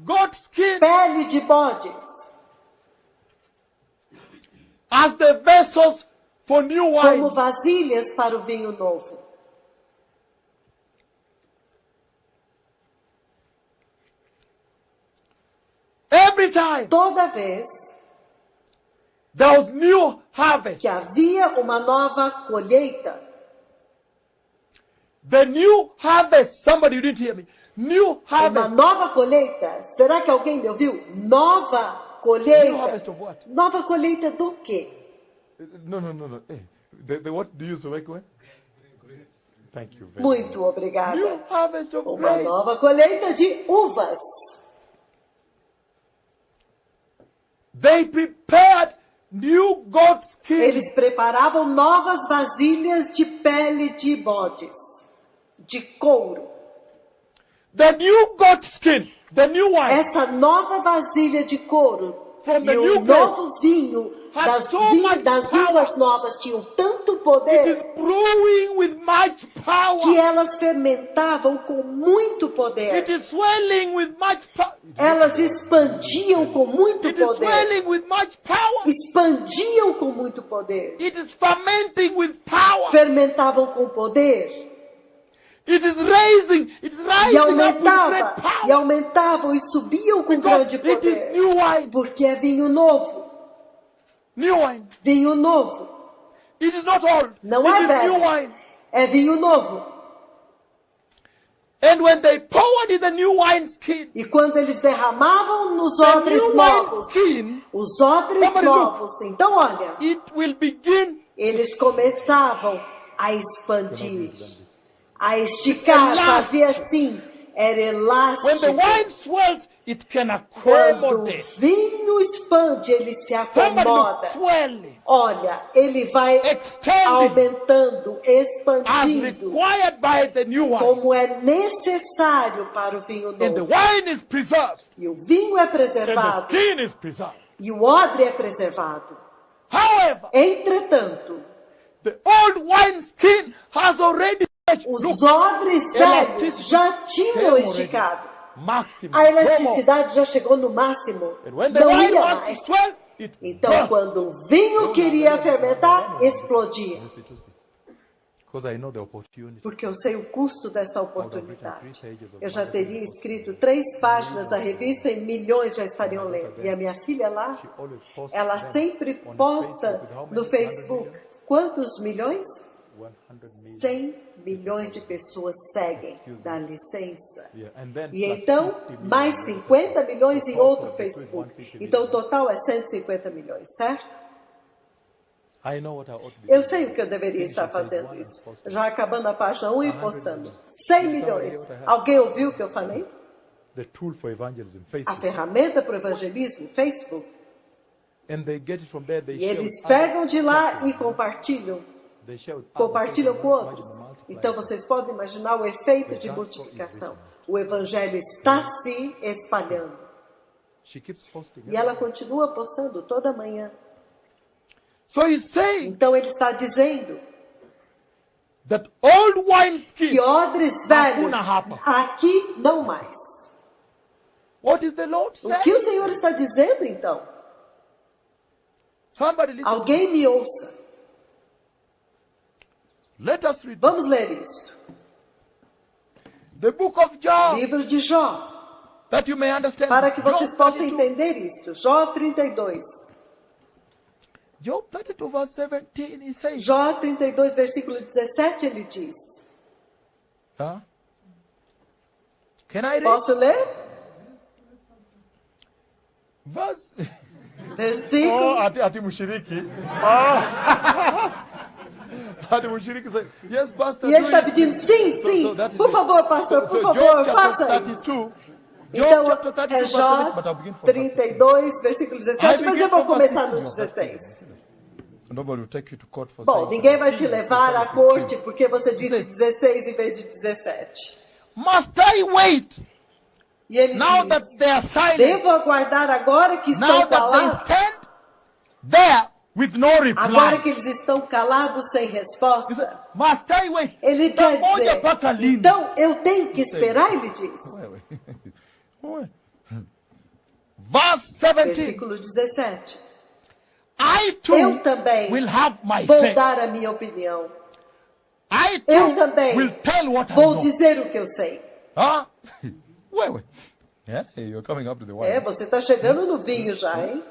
goat skin Pele de bodes. as the vessels for new wine. Como vasilhas para o vinho novo. Every time Toda vez there was new harvest, que havia uma nova colheita, the new harvest, somebody, you didn't hear me, new uma harvest, nova colheita, será que alguém me ouviu? Nova new harvest colheita. of what? Nova colheita do quê? No. Hey, the what do you use to make one? Thank you very much. Muito New obrigada. harvest of Uma grapes. nova colheita de uvas. They prepared new goat skins. Eles preparavam novas vasilhas de pele de bodes, de couro. The new goat skin, the new wine, Essa nova vasilha de couro From the e new o novo vinho had das, so much das power. uvas novas tinham tanto it is poder brewing with much power. que elas fermentavam com muito poder. It is swelling with much power. Elas expandiam com muito It is poder. swelling with much power. Expandiam com muito poder. It is fermenting with power. Fermentavam com poder. It is rising. It's E rising up with great power. aumentavam e subiam com grande Because it is poder. new wine. Porque é vinho novo. New wine. Vinho novo. It is not old. Não it é is velho. new wine. É vinho novo. And when they poured in the new wine skin, E quando eles derramavam nos the odres new novos, wine skin, os odres Somebody look. novos, então olha, it will begin eles começavam a expandir, a esticar, Elástico. fazia assim, era when the elástico. wine swells, it can Quando o accommodate. vinho expande, ele se Somebody look, acomoda. swelling Olha, ele vai Extending. aumentando, as expandindo, required by the new wine. como é necessário para o vinho And the novo. wine is preserved. E o vinho é And the preservado, skin is preserved. e o odre é preservado. However, Entretanto, the old wine skin has already os look, odres velhos elasticity já came tinham already. esticado. Maximum. A elasticidade já chegou no máximo. And when the Não wine ia wants mais. to swell, it Então, bursts. quando o vinho queria fermentar, explodia. Because I know the opportunity. Porque eu sei o custo desta oportunidade. Eu já teria escrito 3 páginas da revista e milhões já estariam lendo. E a minha filha lá, ela sempre posta no Facebook. Quantos milhões? 100 milhões de pessoas seguem, dá licença. E então, mais 50 milhões em outro Facebook. Então, o total é 150 milhões, certo? I know what I ought to be Eu doing. sei o que eu deveria estar fazendo isso. Já acabando a página 1 e postando. 100 milhões. Alguém ouviu o que eu falei? The tool for evangelism, A Facebook. ferramenta para o evangelismo, Facebook. And they get it from there, they E share eles with pegam other de lá platforms. e compartilham. They share with others. Compartilham com Imagine outros. the multiplier. Então vocês podem imaginar o efeito de multiplicação. O evangelho está se espalhando. She keeps posting. E ela continua postando toda manhã. So he's saying Então ele está dizendo that old que wineskin. odres velhos, Hakuna hapa. aqui não mais. What is the Lord O saying? que o Senhor está dizendo então? Somebody listen. Alguém me ouça. Let us read. Vamos ler isto. The book of Job. Livro de Jó. That you may understand. Para que vocês Job possam 32. entender isto. Jó 32. Job 32 verse 17, he says. Jó 32, versículo 17, ele diz. Huh? Can I read? Posso ler? Verse. Versículo. Ati mushiriki. Ati mushiriki say, yes, pastor. E ele do está it." pedindo, sim, So sim. that is Por it. favor, pastor, por So favor, Job chapter faça isso. 32. Então, Job chapter 32 é verse Jó 17, but I'll begin from verse 32, versículo 17, mas eu vou começar no 16. Nobody will take you to court for Bom, saying ninguém vai te 17, levar à 16. corte porque você disse 16 em vez de 17. Must I wait E ele now that diz, they are silent? devo aguardar agora que Now estão that they calados? stand there with no Agora reply. que eles estão calados sem resposta? Must I wait? Ele quer Moja dizer, mpaka lini? então eu tenho que esperar, ele diz. Verse 17. Versículo 17. I Eu too também will have my vou say. dar a minha opinião. I Eu too também will tell what I vou know. dizer o que eu sei. Huh? Wait. Yeah, you're coming up to the wine. Você está chegando no vinho já, hein?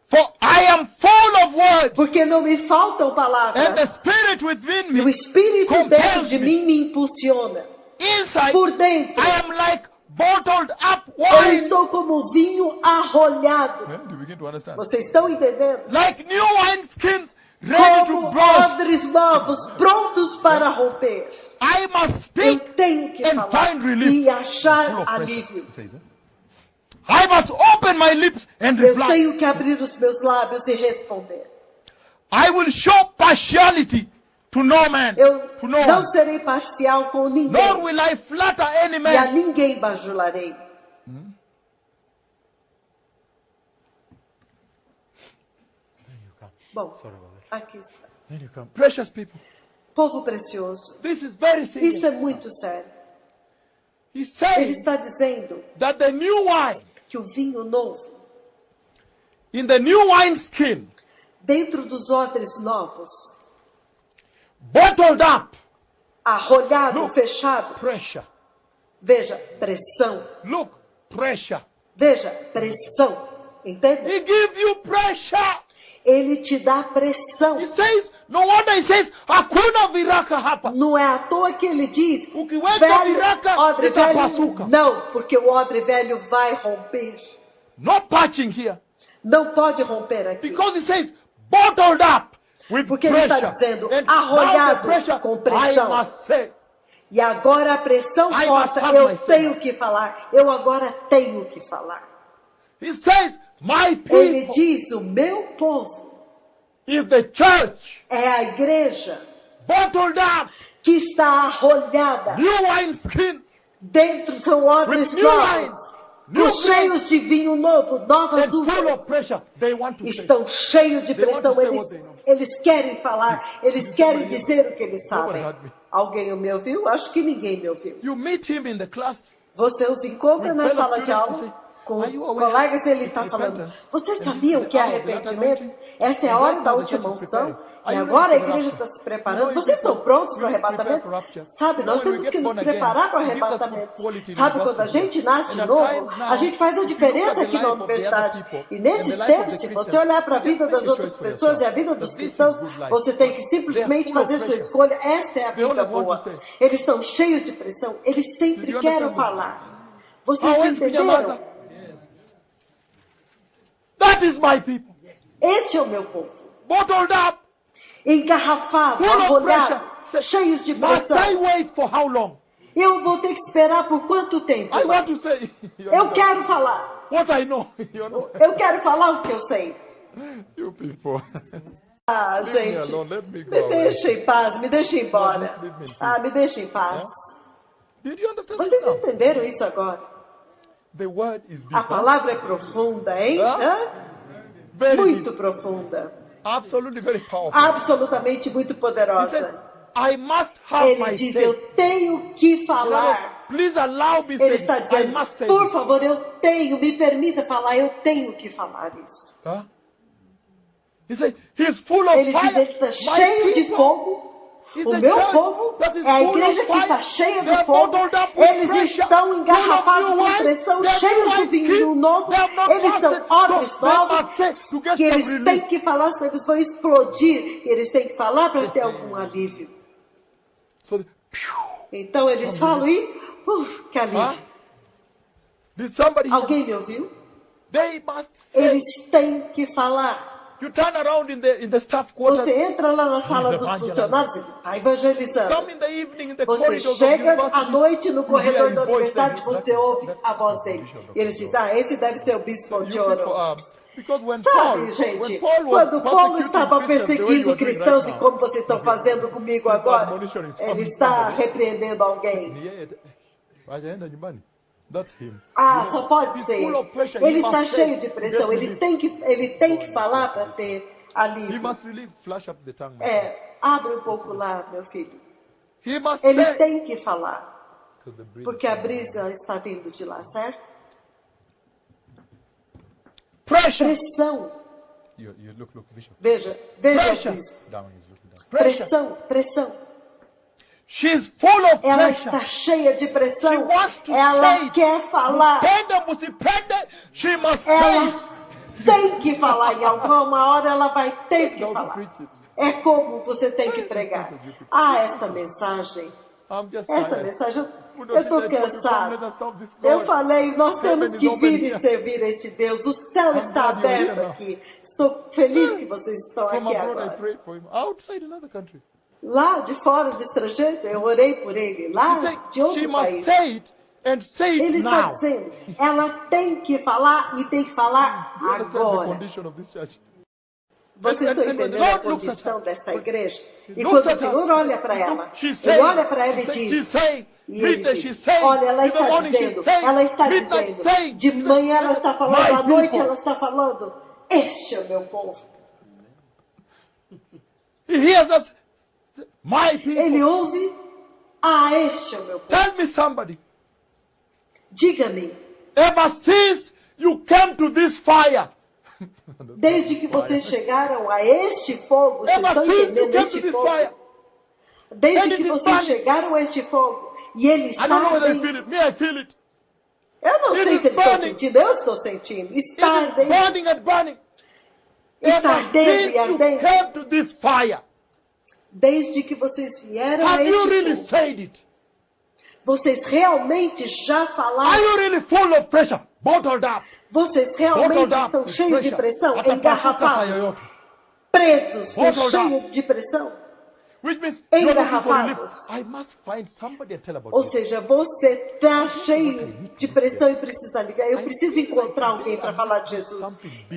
For I am full of words, Porque não me faltam and the palavras. Spirit within E o me Espírito dentro compels de me. mim me impulsiona. Inside, Por dentro, I am like bottled up eu wine. estou como vinho arrolhado. Yeah, do you begin to understand? Vocês estão entendendo? Like new wineskins ready to Como burst. odres novos, prontos para romper. I must Eu speak tenho que and falar find relief. e achar Full of pressure, alívio. he says, I must open my lips and Eu reply. tenho que abrir os meus lábios e responder. I will show partiality to no man, Eu to no não one. serei parcial com Nor ninguém. will I flatter any E a man. ninguém bajularei. Bom, aqui está. Then you come. Precious people, Povo precioso, this is very serious. isso é muito sério. He's Ele saying está dizendo that the new wine que o vinho novo, in the new wineskin, dentro dos odres novos, bottled up, arrolhado, Look. fechado, pressure. veja, pressão. Look, pressure. Veja, pressão. Entende? He gives you pressure. Ele te dá pressão. He says, no wonder he says, hakuna viraka hapa. Não é à toa que ele diz, Ukiweka velho, viraka, odre velho, itapasuka. não, porque o odre velho vai romper. Not patching here. Não pode romper aqui. Because he says, bottled up with Porque ele está pressure. dizendo, And now the arrolhado pressure, com pressão. I must say. E agora a pressão I força, must have eu my say. tenho que falar. Eu agora tenho que falar. He says, my Ele people diz, o meu povo is the church, é a igreja bottled up, que está arrolhada. new wineskins, Dentro são odres With new novos, wine, new com cheios de vinho novo, novas and full uvas. of pressure. They want to say. Estão cheios de They want pressão. to say what they know. Eles querem falar, eles querem dizer o que eles sabem. heard me. Alguém me ouviu? Acho que ninguém me ouviu. You meet him in the class. Você os encontra With na fellow sala de students, aula you say, com "Are os you aware colegas e ele of está falando. repentance? Vocês And sabiam this que is é the hour of the arrependimento? anointing? Esta é a And hora right da now the church última is unção. preparing. E Are you agora a ready for the igreja rapture? está se You preparando. know, Vocês estão prontos para o we need to prepare arrebatamento? for rapture. Sabe, nós When we temos get que nos born again, preparar para o it gives us good arrebatamento. quality in Sabe, quando a university. gente nasce de And at novo, times now, a gente faz a if you look diferença at the aqui life na of the universidade. other people E and nesses the life of tempos, the se Christians, você olhar para a you just vida make das a outras choice for pessoas e a yourself. vida dos That this is cristãos, good life. você tem que They simplesmente are full of fazer sua pressure. escolha. Esta é a They vida only want boa. to say. Eles estão cheios de pressão. Eles sempre Do you querem understand? falar. Vocês Hawezi kunyamaza. entenderam? That is my people. Este é o meu povo. Bottled up, Engarrafado, full of arrolhado, pressure. cheios de Must I pressão. wait for how long? Eu vou ter que esperar por quanto tempo? I want to mais? say. Eu quero falar. What I know. You understand? Eu quero falar o que eu sei. You people. Ah, Leave me gente, alone, let me go me away. deixa em paz, me deixa embora. just leave me in peace. Ah, me deixa em paz. Did you understand Vocês this now? entenderam isso agora? The word is deep. A palavra é profunda, hein? Hã? Hã? Very Muito deep. profunda. Absolutely very powerful. Absolutamente muito He says, poderosa. I must have Ele my diz, say. eu tenho que In other words, falar. please allow me Ele say. está I dizendo, must say. por this. favor, eu tenho, me permita falar, eu tenho que falar isso. Huh? He said, he's full of Ele diz, fire. ele está My cheio de people. fogo. It's O a meu church povo that is é a full igreja of que fire. está cheia They're de fogo. bottled up with Eles pressure, estão full of engarrafados new com wine. pressão, They're cheios new do wine vinho skin. novo. They have not Eles são fasted. odres So they novos must say, to get que some eles relief. têm que falar, senão eles vão explodir. Eles têm que falar para ter algum alívio. So Então eles falam e, que alívio. did somebody hear? Alguém me ouviu? They must say. Eles têm que falar. You turn around in the staff quarters. Você entra lá na sala dos evangelizing. funcionários e está evangelizando. Come in the evening in the Você corridors of chega university. à noite no You corredor hear da his voice, universidade, then você ouve a voz dele. E eles dizem, esse deve ser o bispo you de people, ouro. because when Sabe, Paul, gente, when Paul was quando Paulo persecuting estava Christians, the way you perseguindo are doing cristãos right e now, como vocês estão fazendo comigo he's agora, admonishing ele está somebody. repreendendo alguém. Ajaenda nyumbani. That's him. Ah, só pode He's ser. full of pressure. Ele He está must cheio say de to pressão. get Ele tem que falar para ter He alívio. must really flash up the tongue. my friend. Abre um pouco lá, meu filho. He must Ele say. tem que falar. 'Cause the breeze Porque is a coming. brisa está vindo de lá, certo? Pressure. Pressão. You look, Bishop. Veja o Pressure. bispo. Down, he's looking down. Pressure. Pressão. She's full of Ela pressure. está cheia de She pressão. wants to say Ela it. quer falar. She must say Ela it. tem que falar. Em alguma hora ela vai ter que How to falar. preach it. É como você tem que pregar. Esta mensagem. I'm just Esta tired. mensagem, eu estou Let us cansado. solve this Eu God. falei, nós temos Heaven is que open vir e here. servir a este Deus. O céu está glad you're here aberto now. aqui. Estou feliz que vocês estão From aqui abroad, I agora. prayed for him. Outside another country. Lá de fora do estrangeiro, eu orei por ele. He Lá said, de outro she must país. say it and say it Ele está now. dizendo, ela tem que falar e tem que falar Do you understand the agora. condition of this church? Vocês estão And when the entendendo a Lord looks at condição her, desta igreja? E looks quando o at her, Senhor olha para ela, she's ele saying, olha para ela e she's diz, saying, e ele midday diz, she's saying, olha, ela in the está morning she's dizendo, saying, ela está midnight dizendo, saying, de manhã ela está falando, my à noite people. ela está falando, este é o meu povo. He hears us, my people. Ele ouve, este é o meu povo. Tell me somebody, Diga-me, ever since you came to this fire, desde que vocês chegaram a este fogo, vocês ever estão since you entendendo came to este this fogo? fire, Desde And que it is vocês burning. chegaram a este fogo, e ele I está don't know whether you ardendo. feel it. Me, I feel it. Eu não It sei is se eles estão burning. sentindo, eu estou sentindo. Está It is ardendo. burning and burning. Está Ever ardendo since e you ardendo. came to this fire, Desde que vocês vieram a have you really este fogo, said it? vocês realmente já Are falaram? you really full of pressure? Bottled up. Vocês realmente Bottled up estão with cheios de pressure. pressão, Atapasuka engarrafados, sayoyote. presos, Bottled cheios de pressão? Which means you're looking for relief. Engarrafados. I must find somebody and tell about Ou this. seja, você está cheio de pressão e precisa aliviar. Eu preciso encontrar alguém para falar de Jesus.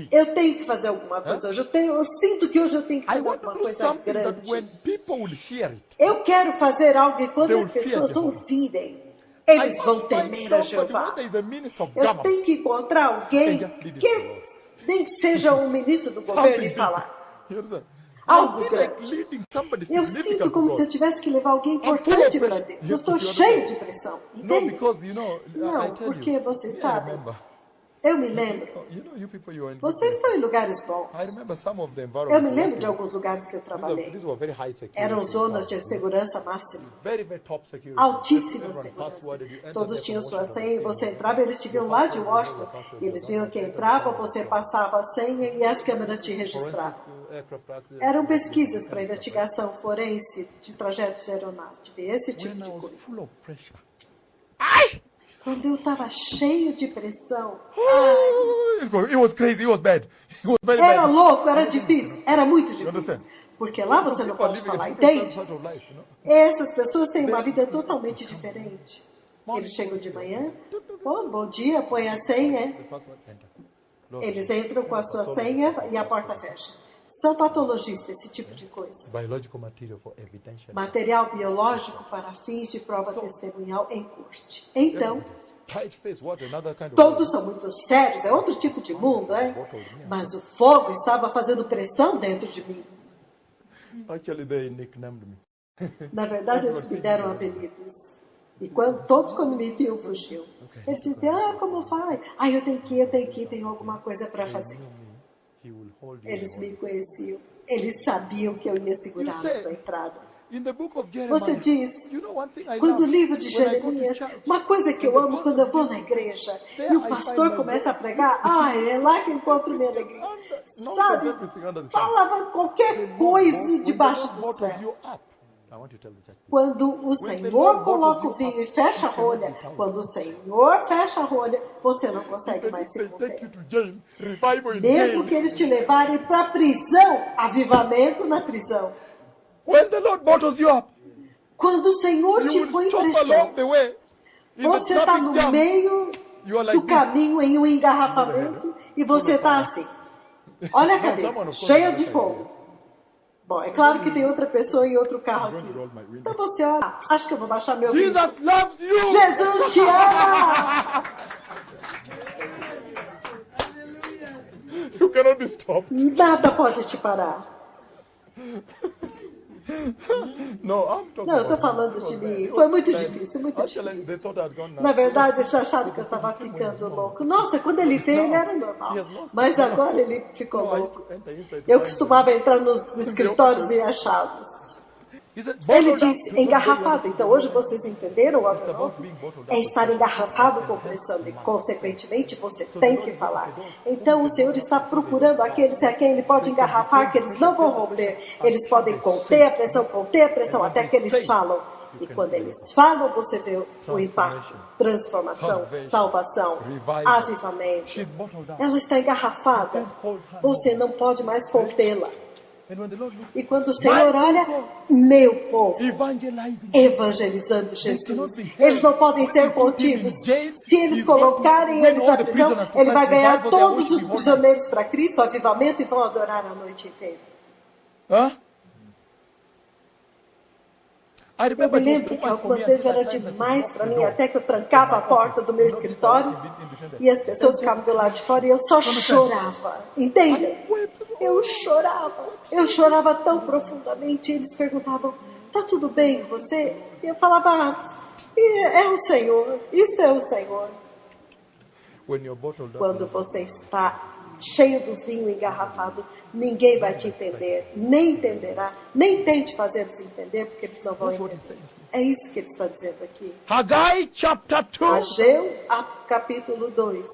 Eu tenho que fazer alguma coisa hoje. Eu sinto que hoje eu tenho que I fazer want to alguma do coisa something that grande. when people will hear it, Eu quero fazer algo e quando They as will fear pessoas the Lord. ouvirem, I eles must vão find temer a somebody, Jeová. whether he's a minister of Eu government, tenho que encontrar alguém And just lead it que to the Lord. nem que seja um ministro do governo something e big. falar. You understand? Algo I feel like grande. leading somebody Eu significant sinto to como God. se eu tivesse que levar alguém full of importante para pressure. Deus. Eu Yes, estou you cheio understand? de pressão. No, Entende? because you know, I Não, tell porque you, você I sabe. remember. Eu me lembro. You know, you people, you are in Vocês estão em lugares bons. I remember some of the Eu environments. me lembro de alguns lugares que eu trabalhei. These were very high security. Eram zonas de segurança máxima. Very, very top security. Altíssima Everyone segurança. passworded, you enter Todos there tinham from sua Washington, senha e você entrava, eles te viam lá de Washington. E eles viam que entrava, você passava a senha e as câmeras te registravam. Forensic, aircraft accident. Eram pesquisas para investigação forense de trajetos de aeronáutica, esse tipo When I de was coisa. full of pressure. Quando eu estava cheio de pressão, It was crazy, it was bad. It was very era bad. louco, era difícil, era muito understand? difícil. Porque lá você não People are pode living a falar, different entende? sort of life, you know? Essas pessoas têm uma vida totalmente diferente. Eles chegam de manhã, bom dia, põe a senha, The password, enter. Lord, eles entram com a sua senha e a porta fecha. São patologistas, esse tipo de coisa. biological material for evidential. Material biológico para fins de prova testemunhal em corte. Então, Tight face, what another kind of todos são muito sérios, é outro tipo de mundo, né? Mas o fogo estava fazendo pressão dentro de mim. Actually, they nicknamed me. Na verdade, eles me deram apelidos. E quando me viam, fugiam. Eles diziam, como faz? Eu tenho que ir, tenho alguma coisa para fazer. He will hold you. Eles me conheciam. Eles sabiam que eu ia segurá-los na entrada. In the book of Você Jeremiah, diz, you know one thing I quando o love? livro de When I go to Jeremias, church, uma coisa que eu amo quando eu vou na igreja e o pastor começa a pregar, é lá que eu encontro minha alegria. Sabe, falava qualquer coisa debaixo do céu. Quando o Senhor coloca o vinho e fecha a rolha, quando o Senhor fecha a rolha, você não consegue mais se conter. Mesmo que eles te levarem para a prisão, avivamento na prisão. When the Lord bottles you up, Quando o Senhor you te will põe stop pressão, along the way. In the você está traffic no jam, meio you are like do caminho em um engarrafamento e você está assim. Olha a cabeça, cheia de fogo. Bom, é claro que tem outra pessoa em outro carro aqui. Então você olha, acho que eu vou baixar meu vídeo. Jesus loves you. Jesus te ama! You cannot be stopped. Nada pode te parar. No, I'm talking Não, eu estou about falando him. de mim. Foi muito difícil, muito Actually, they difícil. thought I'd gone Na verdade, eles acharam que eu estava ficando louco. Nossa, quando ele veio, ele era normal. Mas agora ele ficou louco. Eu costumava entrar nos escritórios e achá-los. Ele disse engarrafado. Então hoje vocês entenderam? É estar engarrafado com pressão e, consequentemente, você tem que falar. Então o Senhor está procurando aqueles a quem Ele pode engarrafar, que eles não vão romper. Eles podem conter a pressão, até que eles falam. E quando eles falam, você vê o impacto, transformação, salvação, avivamento. Ela está engarrafada. Você não pode mais contê-la. E quando o Senhor olha, meu povo, evangelizando Jesus, eles não podem ser contidos. Se eles colocarem eles na prisão, ele vai ganhar todos os prisioneiros para Cristo, avivamento, e vão adorar a noite inteira. Eu me lembro que algumas vezes era demais para mim, até que eu trancava a porta do meu escritório e as pessoas ficavam do lado de fora e eu só chorava. Entendem? Eu chorava tão profundamente. Eles perguntavam, tá tudo bem com você? E eu falava, é o Senhor, isso é o Senhor. Quando você está cheio do vinho engarrafado, ninguém vai te entender, nem entenderá, nem tente fazer eles entender, porque eles não vão entender. É isso que ele está dizendo aqui. Haggai chapter 2. Ageu, capítulo 2.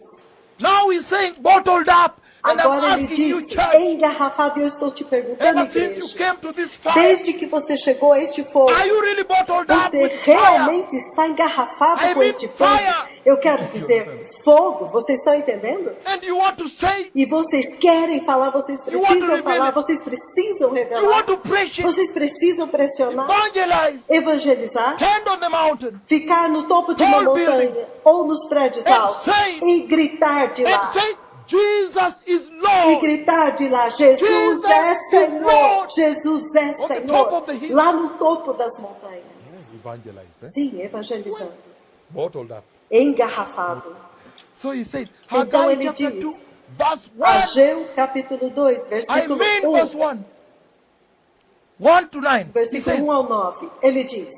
Now he's saying bottled up. And I'm Agora ele asking you, diz, church, engarrafado, e eu estou te perguntando, ever since you igreja, came to this fire, desde que você chegou a este fogo, are you really bottled up você with fire? realmente está engarrafado I com mean este fogo? fire. Eu quero dizer, fogo, vocês estão entendendo? And you want to say, E vocês querem falar, vocês You want to precisam reveal falar, it. vocês precisam you revelar, want to preach it, vocês precisam pressionar, evangelize, evangelizar, stand on the mountain, ficar no topo de uma Tall montanha buildings. ou nos prédios And altos say- e gritar de lá. and say, Jesus is E Lord. gritar de lá, Jesus Jesus é is Senhor, Lord. Jesus é On the top Senhor, of the hill. lá no topo das montanhas. Evangelize, Sim, evangelizando, bottled up. engarrafado. So he says, Então Haggai ele chapter diz, 2, verse 1. Ageu capítulo 2, I versículo mean verse 1, 1. 1 to 9. He versículo says, 1 ao 9, ele diz,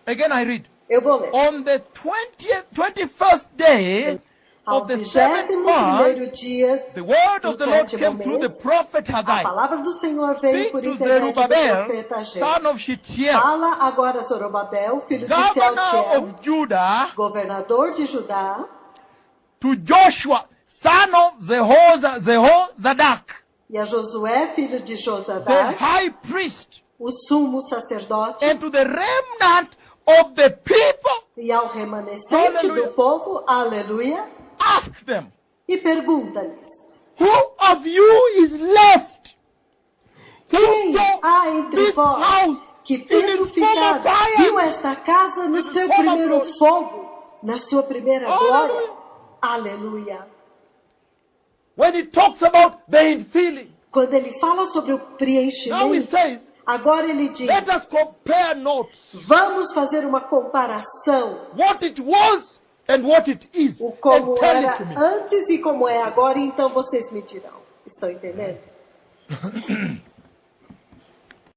again I read. eu vou ler. On the 21st day Ao of the seventh 21º month, dia, the word of do the Lord sétimo came through the mês, prophet a Haggai. palavra do Senhor veio Speak por to intermédio do Zerubbabel, profeta Ageu. son of Shealtiel, Fala agora Zorobabel, filho de governor Sealtiel, of Judah, governador de Judá, to Joshua, son of Jehozadak, e a Josué, filho de the Josadak, high priest, o sumo sacerdote, and to the remnant of the people, e ao remanescente Aleluia. do povo, aleluia, ask them, e pergunta-lhes, who of you is left? Who quem saw há entre this vós house que in tendo its former ficado, fire? viu esta casa no seu former primeiro glory. fogo, na sua primeira Aleluia. glória? Aleluia. When it talks about the infilling, Quando ele fala sobre o now he preenchimento, says, agora ele diz, let us compare notes. vamos fazer uma comparação, What it was and what it is. o como And tell era it to me. antes e como é agora, e então vocês me dirão. Estão entendendo?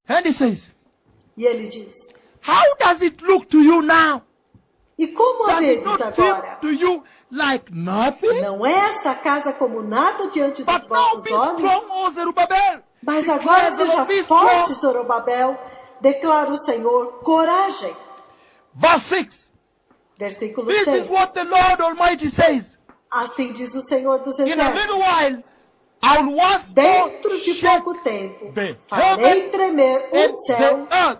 And he says, E ele diz, how does it look to you now? e como a Does it vedes not seem agora? to you like nothing? Não é esta casa como nada diante dos But now vossos be olhos? strong, O Zerubbabel. Mas agora Declare the seja Lord, be forte, strong. Zorobabel. declara o Senhor, coragem. Verse 6. Versículo This 6. is what the Lord Almighty says. Assim diz o Senhor dos In a little exércitos. while, I'll once Dentro more de shake pouco tempo, the farei heavens tremer o and céu the earth,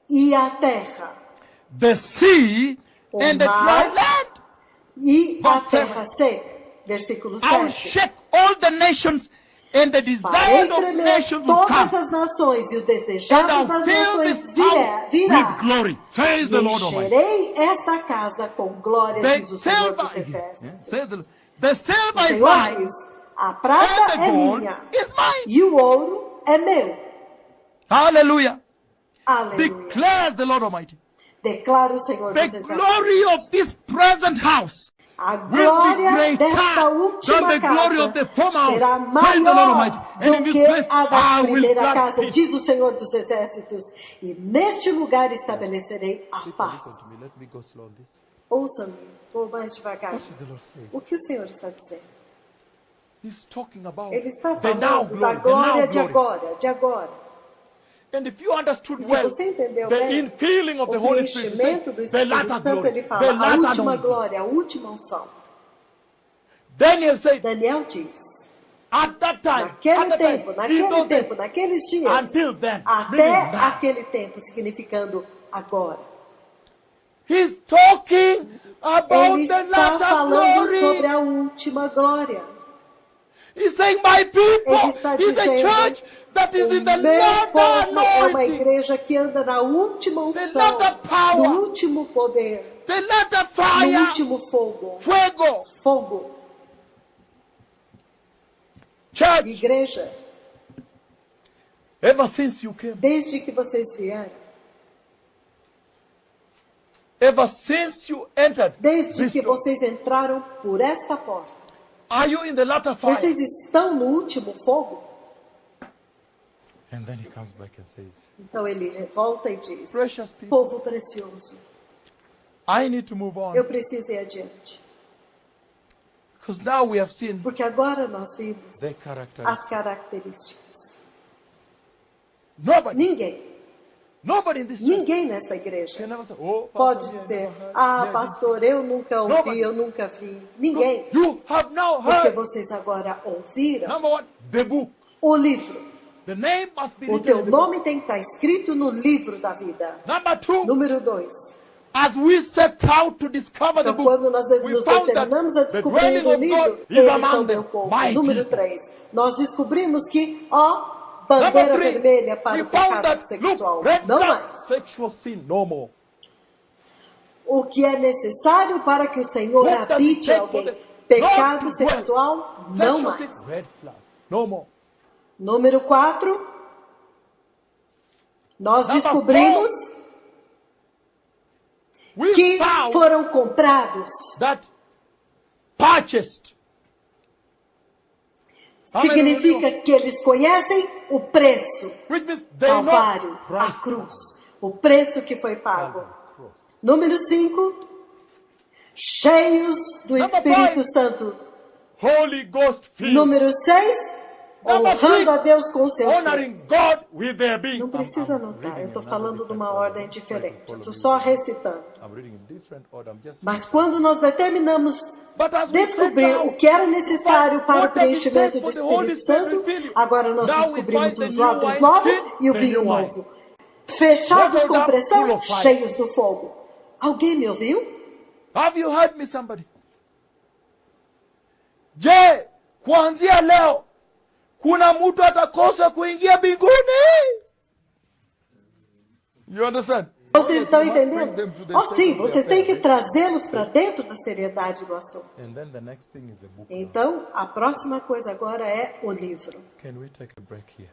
e a terra, the sea O and the mar dry land. e a Verse terra seca. Versículo I'll 7. shake all the nations, and the desire Farei of tremer nations will todas come. as nações, e o And desejado I'll das fill nações this house virá. with glory, says the Lord Almighty. Encherei esta casa com glória, The diz o Senhor silver, dos exércitos. says the O silver is Senhor mine, diz, a prata and the é gold minha, is mine. e o ouro é meu. Hallelujah. Aleluia. Declares the Lord Almighty. Declara o Senhor The dos exércitos. glory of this present house A will be glória greater desta than última the glory casa of the former house, será says the Lord Almighty. maior And in do this que place a da I will primeira grant casa, peace. diz o Senhor dos exércitos. E neste lugar estabelecerei a paz. Let me go slow on this. Ouça-me, vou mais devagar. What is the Lord saying? O que o Senhor está dizendo? He's talking about Ele está the now falando da glory, the glória now de glory. agora, de agora. And if you understood E se well, você entendeu the bem, infilling of o the Holy Spirit, preenchimento do the latter Espírito Santo, glory, ele the fala, a latter última anointing. glória, a última unção. Daniel said, Daniel diz, at that time, naquele tempo, naqueles dias, until then, até meaning now. aquele tempo, significando agora. He's talking about Ele the está latter falando glory. sobre a última glória. He's saying, my people Ele está is a dizendo, church that is in the o meu latter povo é uma anointing, igreja que anda na última unção, latter power. no último poder, the latter no fire, último fogo. fuego. Fogo. Church, Igreja, ever since you came, desde que vocês vieram, ever since you entered, desde this que door, vocês entraram por esta porta, are you in the latter fire? vocês estão no último fogo? And then he comes back and says, Então ele volta e diz, Precious people. povo precioso, I need to move on. eu preciso ir adiante. Because now we have seen Porque agora nós vimos their character. as características. Nobody in this church Ninguém nesta igreja can never say, oh, pode Pastor, dizer, yeah, I never heard. ah, Yeah, pastor, eu nunca ouvi, Nobody. eu nunca vi. Ninguém. You have now Porque heard. vocês agora ouviram Number one, the book. o livro. The name must be O written teu in the book. nome tem que estar escrito no livro da vida. Number two, Número 2. as we set out to discover the Então, book, quando nós we nos found that determinamos a the descobrir dwelling o of livro, God is eles são among meu them. povo. My Número people. 3. Nós descobrimos que, ó, bandeira Number three, vermelha para we o found pecado that, sexual. look, red Não flag, mais. sexual sin, no more. O que é necessário para que o Senhor What does it habite take alguém. for the Pecado Lord to dwell? sexual, não Sexual mais. sin, red flag, no more. Número 4. Nós Number descobrimos We que found foram comprados. that purchased. How many Significa of you? que eles conhecem o preço. Which means they know Calvário, a Christ. cruz. O preço que foi pago. Número 5. Cheios do Number Espírito 5. Santo. Holy Ghost filled. Número 6. Number 6. Honrando a Deus com o seu ser. Honoring God with their being. Não precisa I'm anotar, reading eu estou in falando another de uma different ordem order. diferente. Try to Eu estou follow só me. recitando. I'm reading in different order. I'm just Mas quando nós determinamos But as we descobrir set out o que era necessário to find para o what does it preenchimento take do for the Holy Espírito Spirit Santo, filling, agora nós now we descobrimos find os the new odres wine novos skin, e o the vinho new wine. novo. Fechados Bottled com up, pressão, full of fire. cheios do fogo. Alguém me ouviu? Have you heard me, somebody? Je, kuanzia leo kuna mtu atakosa kuingia mbinguni? You understand? Vocês estão You must bring entendendo? them to the Oh, state sim, of vocês their têm que faith. trazê-los para dentro da seriedade do assunto. And then the next thing is the book. Então, a próxima coisa agora é o livro. Can we take a break here?